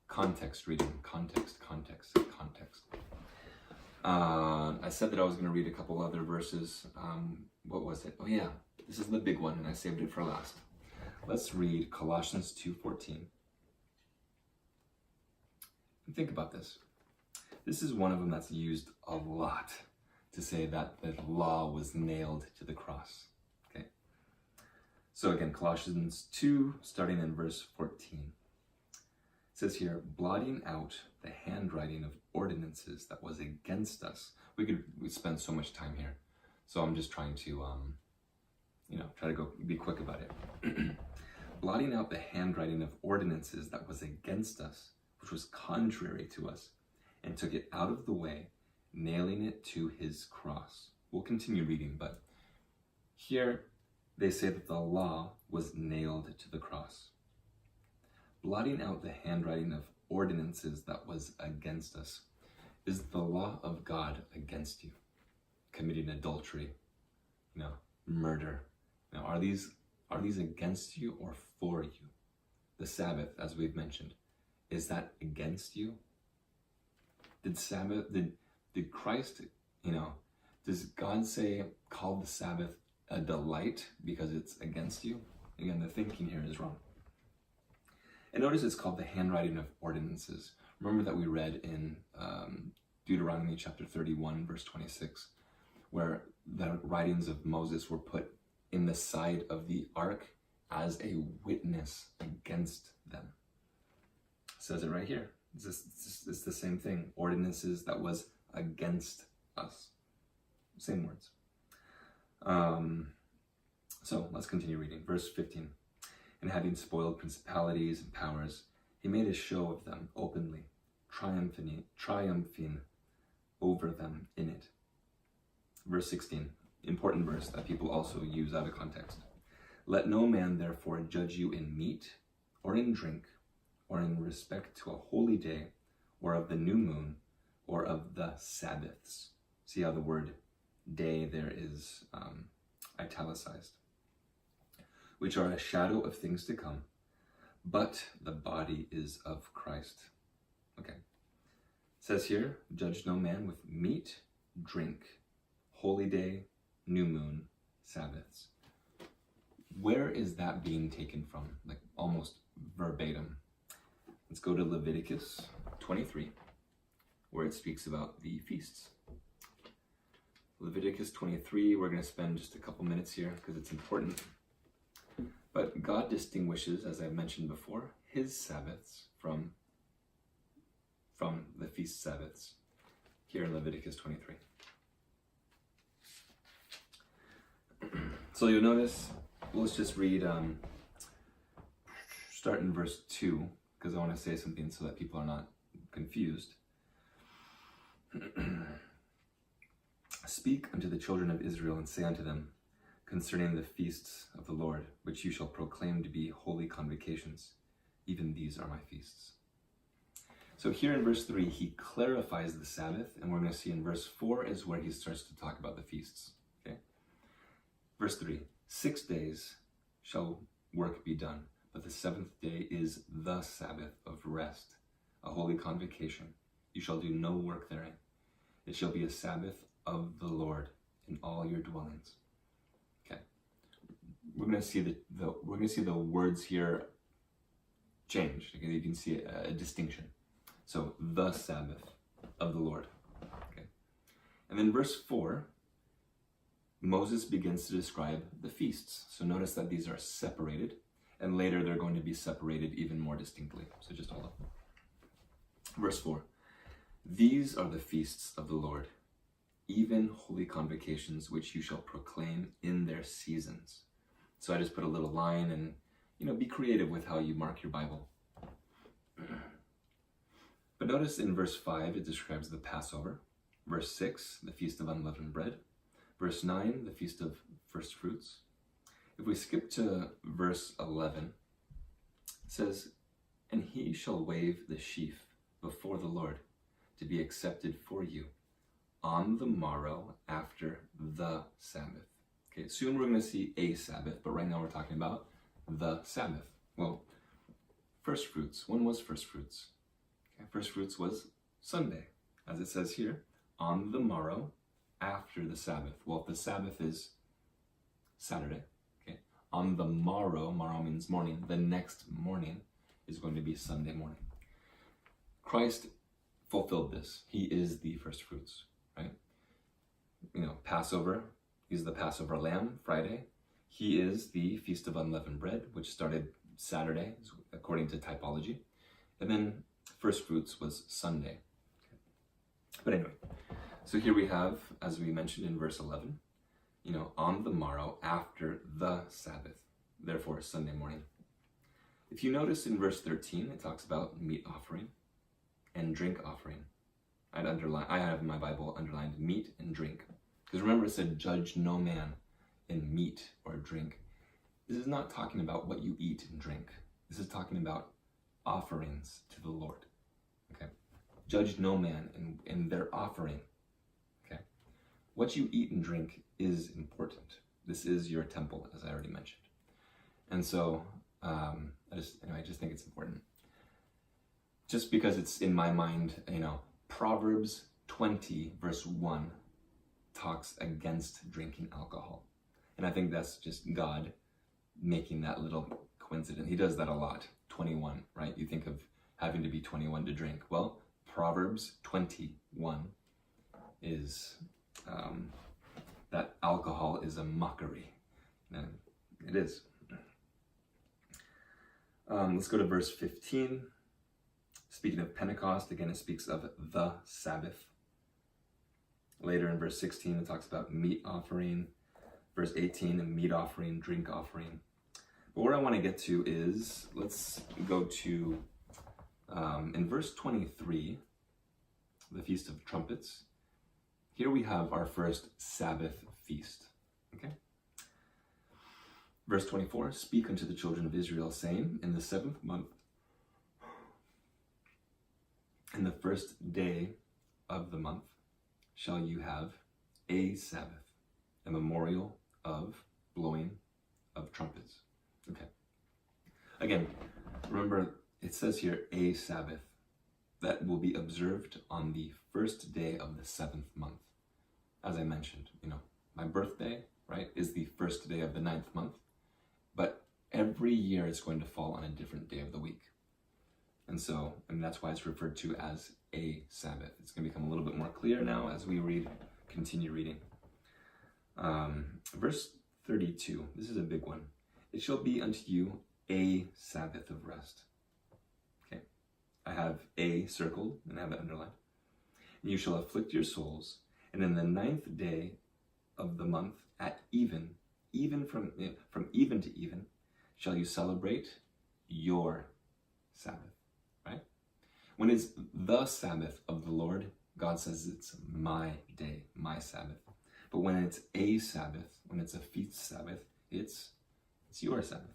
Context reading, context. I said that I was going to read a couple other verses. What was it? Oh yeah, this is the big one, and I saved it for last. Let's read Colossians 2:14. And think about this. This is one of them that's used a lot to say that the law was nailed to the cross. Okay. So again, Colossians 2, starting in verse 14. It says here, blotting out the handwriting of ordinances that was against us. We spend so much time here, so I'm just trying to, try to be quick about it. Blotting out the handwriting of ordinances that was against us, which was contrary to us, and took it out of the way, nailing it to his cross. We'll continue reading, but here they say that the law was nailed to the cross. Blotting out the handwriting of ordinances that was against us. Is the law of God against you? Committing adultery, murder. Now, are these against you or for you? The Sabbath, as we've mentioned, is that against you? Did Christ, does God say, call the Sabbath a delight because it's against you? Again, the thinking here is wrong. And notice it's called the handwriting of ordinances. Remember that we read in Deuteronomy chapter 31, verse 26, where the writings of Moses were put in the side of the ark as a witness against them. It says it right here. It's the same thing. Ordinances that was against us. Same words. So let's continue reading. Verse 15. And having spoiled principalities and powers, he made a show of them openly, triumphing over them in it. Verse 16, important verse that people also use out of context. Let no man therefore judge you in meat, or in drink, or in respect to a holy day, or of the new moon, or of the Sabbaths. See how the word day there is italicized. Which are a shadow of things to come, but the body is of Christ. Okay. It says here, judge no man with meat, drink, holy day, new moon, Sabbaths. Where is that being taken from? Like almost verbatim. Let's go to Leviticus 23, where it speaks about the feasts. Leviticus 23, we're going to spend just a couple minutes here because it's important. But God distinguishes, as I've mentioned before, his Sabbaths from the feast Sabbaths here in Leviticus 23. So you'll notice, let's just read, start in verse 2, because I want to say something so that people are not confused. Speak unto the children of Israel and say unto them, concerning the feasts of the Lord, which you shall proclaim to be holy convocations. Even these are my feasts. So here in verse 3, he clarifies the Sabbath, and we're going to see in verse 4 is where he starts to talk about the feasts. Okay. Verse 3, 6 days shall work be done, but the seventh day is the Sabbath of rest, a holy convocation. You shall do no work therein. It shall be a Sabbath of the Lord in all your dwellings. We're going to see the words here change. Okay, you can see a distinction. So the Sabbath of the Lord. Okay, and then verse 4, Moses begins to describe the feasts. So notice that these are separated, and later they're going to be separated even more distinctly. So just hold up. Verse 4, these are the feasts of the Lord, even holy convocations which you shall proclaim in their seasons. So I just put a little line and, be creative with how you mark your Bible. But notice in verse 5, it describes the Passover. Verse 6, the Feast of Unleavened Bread. Verse 9, the Feast of First Fruits. If we skip to verse 11, it says, and he shall wave the sheaf before the Lord to be accepted for you on the morrow after the Sabbath. Okay, soon we're going to see a Sabbath, but right now we're talking about the Sabbath. Well, first fruits. When was first fruits? Okay, first fruits was Sunday, as it says here, on the morrow after the Sabbath. Well, if the Sabbath is Saturday, okay, on the morrow means morning, the next morning is going to be Sunday morning. Christ fulfilled this. He is the first fruits, right? Passover. He's the Passover lamb, Friday. He is the Feast of Unleavened Bread, which started Saturday, according to typology. And then first fruits was Sunday. But anyway, so here we have, as we mentioned in verse 11, on the morrow after the Sabbath, therefore Sunday morning. If you notice in verse 13, it talks about meat offering and drink offering. I have in my Bible underlined meat and drink. Because remember it said, judge no man in meat or drink. This is not talking about what you eat and drink. This is talking about offerings to the Lord. Okay? Judge no man in their offering. Okay? What you eat and drink is important. This is your temple, as I already mentioned. And so, I just think it's important. Just because it's in my mind, Proverbs 20 verse 1 talks against drinking alcohol. And I think that's just God making that little coincidence. He does that a lot. 21, right? You think of having to be 21 to drink. Well, Proverbs 21 is that alcohol is a mockery. And it is. Let's go to verse 15. Speaking of Pentecost, again, it speaks of the Sabbath. Later in verse 16, it talks about meat offering. Verse 18, a meat offering, drink offering. But where I want to get to is, let's go to, in verse 23, the Feast of Trumpets. Here we have our first Sabbath feast. Okay? Verse 24, speak unto the children of Israel, saying, in the 7th month, in the first day of the month, shall you have a Sabbath, a memorial of blowing of trumpets. Okay. Again, remember, it says here, a Sabbath, that will be observed on the first day of the 7th month. As I mentioned, my birthday, right, is the first day of the 9th month. But every year it's going to fall on a different day of the week. And so, that's why it's referred to as a Sabbath. It's going to become a little bit more clear now as we continue reading. Verse 32, this is a big one. It shall be unto you a Sabbath of rest. Okay, I have a circled and I have it underlined. And you shall afflict your souls, and in the 9th day of the month at even from even to even, shall you celebrate your Sabbath, right? When it's the Sabbath of the Lord, God says it's my day, my Sabbath. But when it's a Sabbath, when it's a feast Sabbath, it's your Sabbath.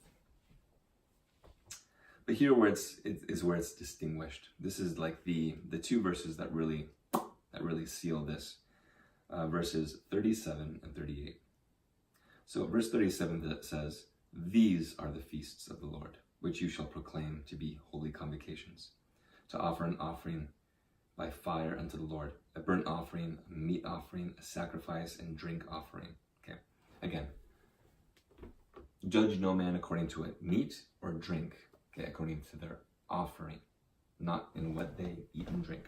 But here where is where it's distinguished. This is like the two verses that really seal this, verses 37 and 38. So verse 37 that says, these are the feasts of the Lord, which you shall proclaim to be holy convocations, to offer an offering by fire unto the Lord, a burnt offering, a meat offering, a sacrifice, and drink offering. Okay, again, judge no man according to it, meat or drink, okay, according to their offering, not in what they eat and drink.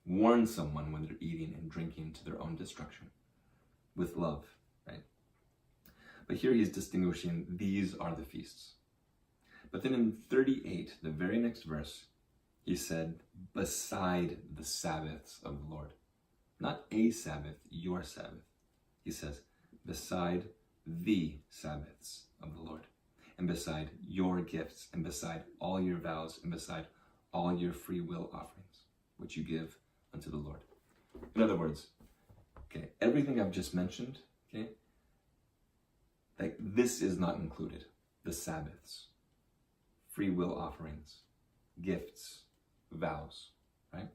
Warn someone when they're eating and drinking to their own destruction, with love, right? But here he's distinguishing, these are the feasts. But then in 38, the very next verse, he said, beside the Sabbaths of the Lord. Not a Sabbath, your Sabbath. He says, beside the Sabbaths of the Lord, and beside your gifts, and beside all your vows, and beside all your free will offerings, which you give unto the Lord. In other words, okay, everything I've just mentioned, okay, like this is not included. The Sabbaths, free will offerings, gifts, vows, right?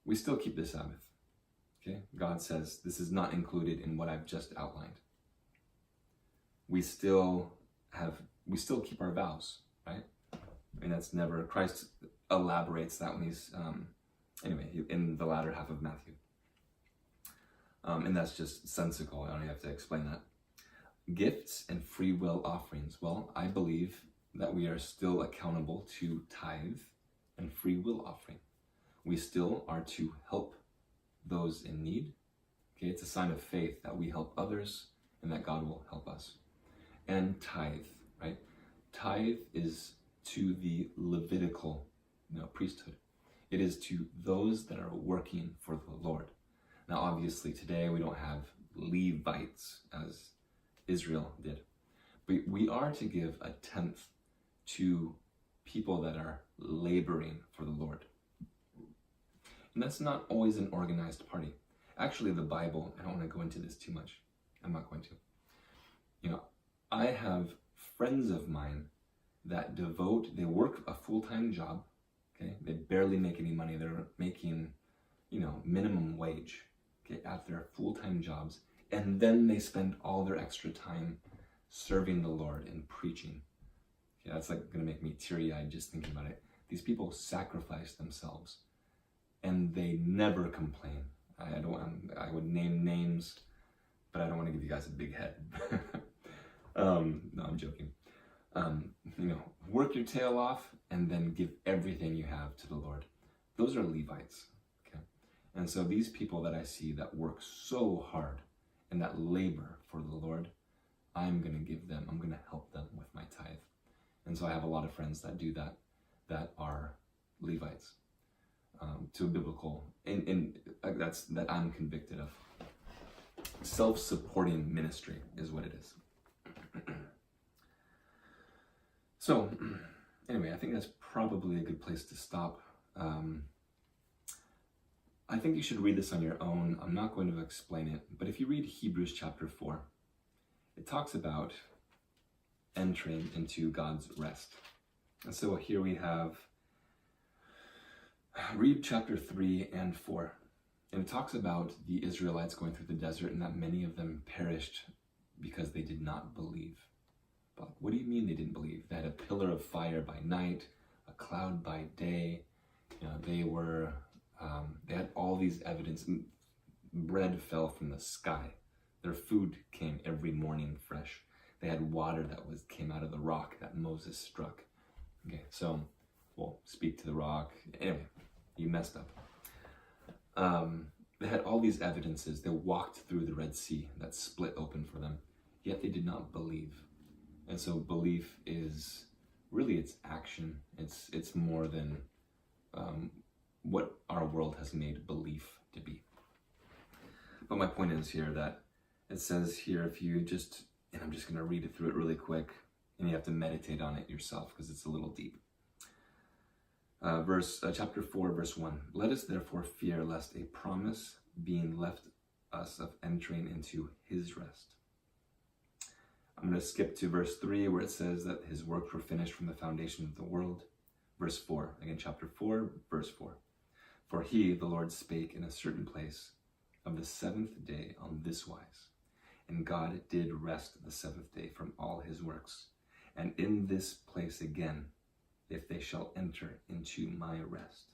We still keep the Sabbath, okay? God says this is not included in what I've just outlined. We still keep our vows, right? I mean, that's never, Christ elaborates that when he's, in the latter half of Matthew. And that's just sensical. I don't have to explain that. Gifts and free will offerings. Well, I believe that we are still accountable to tithe and free will offering. We still are to help those in need. Okay, it's a sign of faith that we help others and that God will help us. And tithe, right? Tithe is to the Levitical priesthood. It is to those that are working for the Lord. Now, obviously, today we don't have Levites as Israel did. But we are to give a tenth to people that are laboring for the Lord. And that's not always an organized party. Actually, the Bible, I don't want to go into this too much. I'm not going to. I have friends of mine that they work a full-time job, okay? They barely make any money. They're making, minimum wage, okay, at their full-time jobs. And then they spend all their extra time serving the Lord and preaching. Okay, that's like going to make me teary-eyed just thinking about it. These people sacrifice themselves and they never complain. I would name names, but I don't want to give you guys a big head. No, I'm joking. Work your tail off and then give everything you have to the Lord. Those are Levites, okay? And so these people that I see that work so hard and that labor for the Lord, I'm going to help them with my tithe. And so I have a lot of friends that do that are Levites, to a biblical, that I'm convicted of. Self-supporting ministry is what it is. So, anyway, I think that's probably a good place to stop. I think you should read this on your own. I'm not going to explain it, but if you read Hebrews chapter 4, it talks about entering into God's rest. And so here we read chapter 3 and 4. And it talks about the Israelites going through the desert and that many of them perished because they did not believe. But what do you mean they didn't believe? They had a pillar of fire by night, a cloud by day. They had all these evidence. Bread fell from the sky. Their food came every morning fresh. They had water that came out of the rock that Moses struck. Okay, so we'll speak to the rock. Anyway, you messed up. They had all these evidences. They walked through the Red Sea that split open for them, yet they did not believe. And so belief is really, it's action. It's more than what our world has made belief to be. But my point is here that it says here, if you just, and I'm just going to read it through it really quick, and you have to meditate on it yourself because it's a little deep. Chapter 4, verse 1. Let us therefore fear lest a promise being left us of entering into his rest. I'm going to skip to verse 3 where it says that his works were finished from the foundation of the world. Verse 4, again, chapter 4, verse 4. For he, the Lord, spake in a certain place of the seventh day on this wise. And God did rest the seventh day from all his works. And in this place again, if they shall enter into my rest.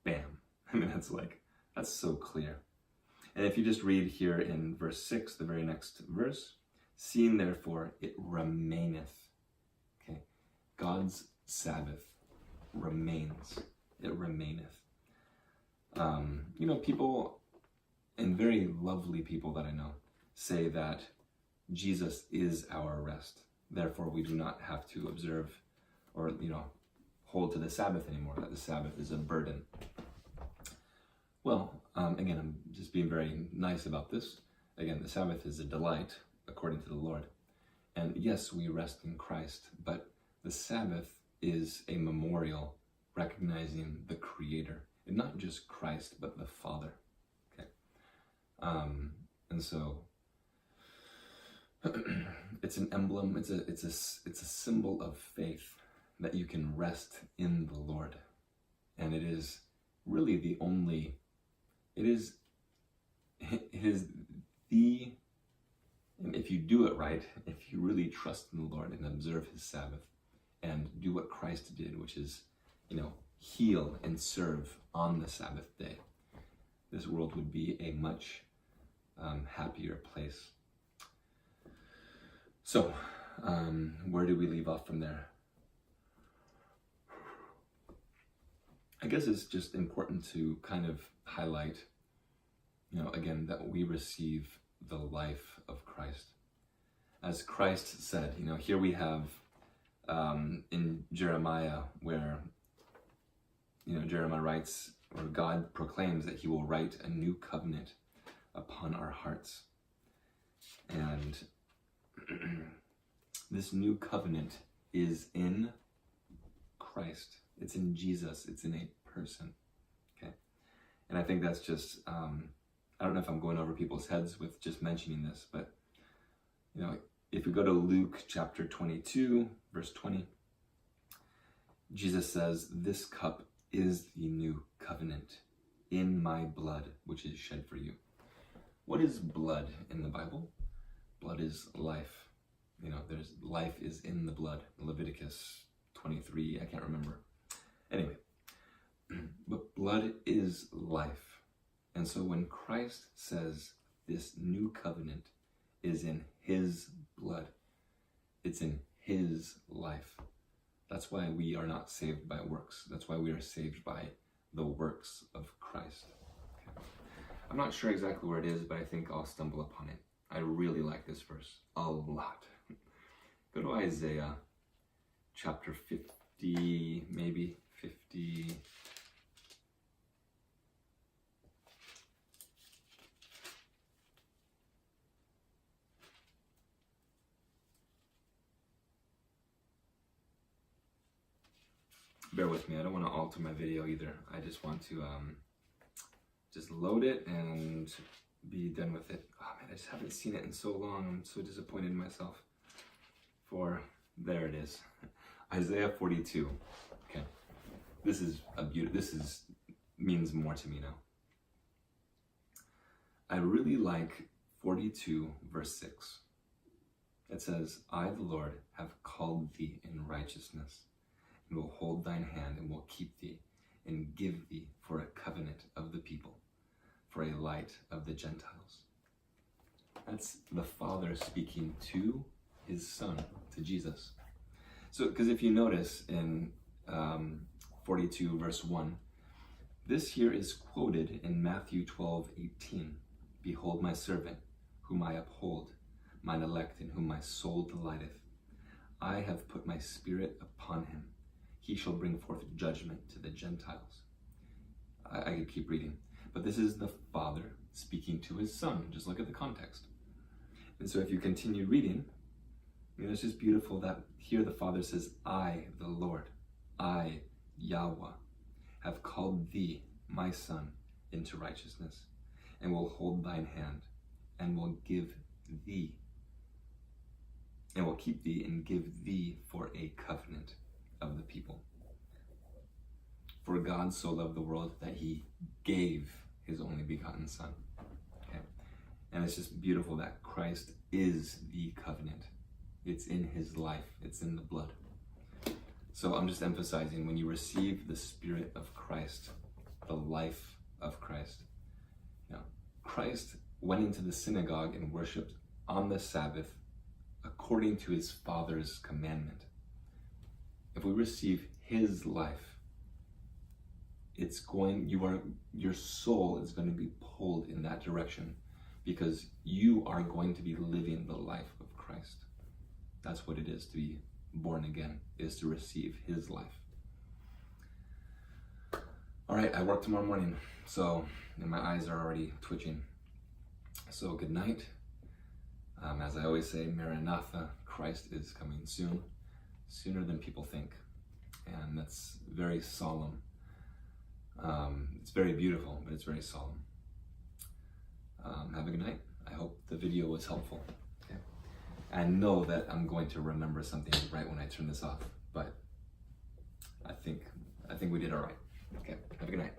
Bam. I mean, that's so clear. And if you just read here in verse 6, the very next verse, seeing therefore it remaineth. Okay. God's Sabbath remains. It remaineth. People, and very lovely people that I know, say that Jesus is our rest. Therefore, we do not have to observe or, hold to the Sabbath anymore, that the Sabbath is a burden. Well, again, I'm just being very nice about this. Again, the Sabbath is a delight, according to the Lord. And yes, we rest in Christ, but the Sabbath is a memorial recognizing the Creator, and not just Christ, but the Father. Okay, and so it's an emblem. It's a symbol of faith that you can rest in the Lord, and it is really the only. It is the. And if you do it right, if you really trust in the Lord and observe his Sabbath and do what Christ did, which is, heal and serve on the Sabbath day, this world would be a much happier place. So, where do we leave off from there? I guess it's just important to kind of highlight, again, that we receive the life of Christ. As Christ said, here we have in Jeremiah, where Jeremiah writes, or God proclaims that he will write a new covenant upon our hearts. And this new covenant is in Christ. It's in Jesus. It's in a person. Okay. And I think that's just, I don't know if I'm going over people's heads with just mentioning this, but, if we go to Luke chapter 22, verse 20, Jesus says, "This cup is the new covenant in my blood, which is shed for you." What is blood in the Bible? Blood is life. There's life is in the blood. Leviticus 23, I can't remember. Anyway, but blood is life. And so when Christ says this new covenant is in his blood, it's in his life. That's why we are not saved by works. That's why we are saved by the works of Christ. Okay. I'm not sure exactly where it is, but I think I'll stumble upon it. I really like this verse a lot. Go to Isaiah chapter 50, maybe 50. Bear with me, I don't want to alter my video either. I just want to just load it and be done with it. Oh man, I just haven't seen it in so long. I'm so disappointed in myself. There it is. Isaiah 42. Okay. This is means more to me now. I really like 42 verse 6. It says, "I, the Lord, have called thee in righteousness, and will hold thine hand, and will keep thee, and give thee for a covenant of the people, for a light of the Gentiles." That's the Father speaking to his Son, to Jesus. So, because if you notice in 42 verse 1, this here is quoted in Matthew 12:18. "Behold my servant, whom I uphold, mine elect, in whom my soul delighteth. I have put my spirit upon him. He shall bring forth judgment to the Gentiles." I could keep reading, but this is the Father speaking to his Son. Just look at the context. And so if you continue reading, it's just beautiful that here the Father says, "I, the Lord, I, Yahweh, have called thee, my Son, into righteousness, and will hold thine hand, and will give thee, and will keep thee, and give thee for a covenant of the people. For God so loved the world that he gave his only begotten Son." Okay. And it's just beautiful that Christ is the covenant. It's in his life. It's in the blood. So I'm just emphasizing, when you receive the Spirit of Christ, the life of Christ, Christ went into the synagogue and worshiped on the Sabbath according to his Father's commandment. If we receive his life, your soul is going to be pulled in that direction, because you are going to be living the life of Christ. That's what it is to be born again, is to receive his life. All right, I work tomorrow morning, and my eyes are already twitching. So good night. As I always say, Maranatha, Christ is coming soon, sooner than people think. And that's very solemn. It's very beautiful, but it's very solemn. Have a good night. I hope the video was helpful. Okay. I know that I'm going to remember something right when I turn this off, but I think we did all right. Okay, have a good night.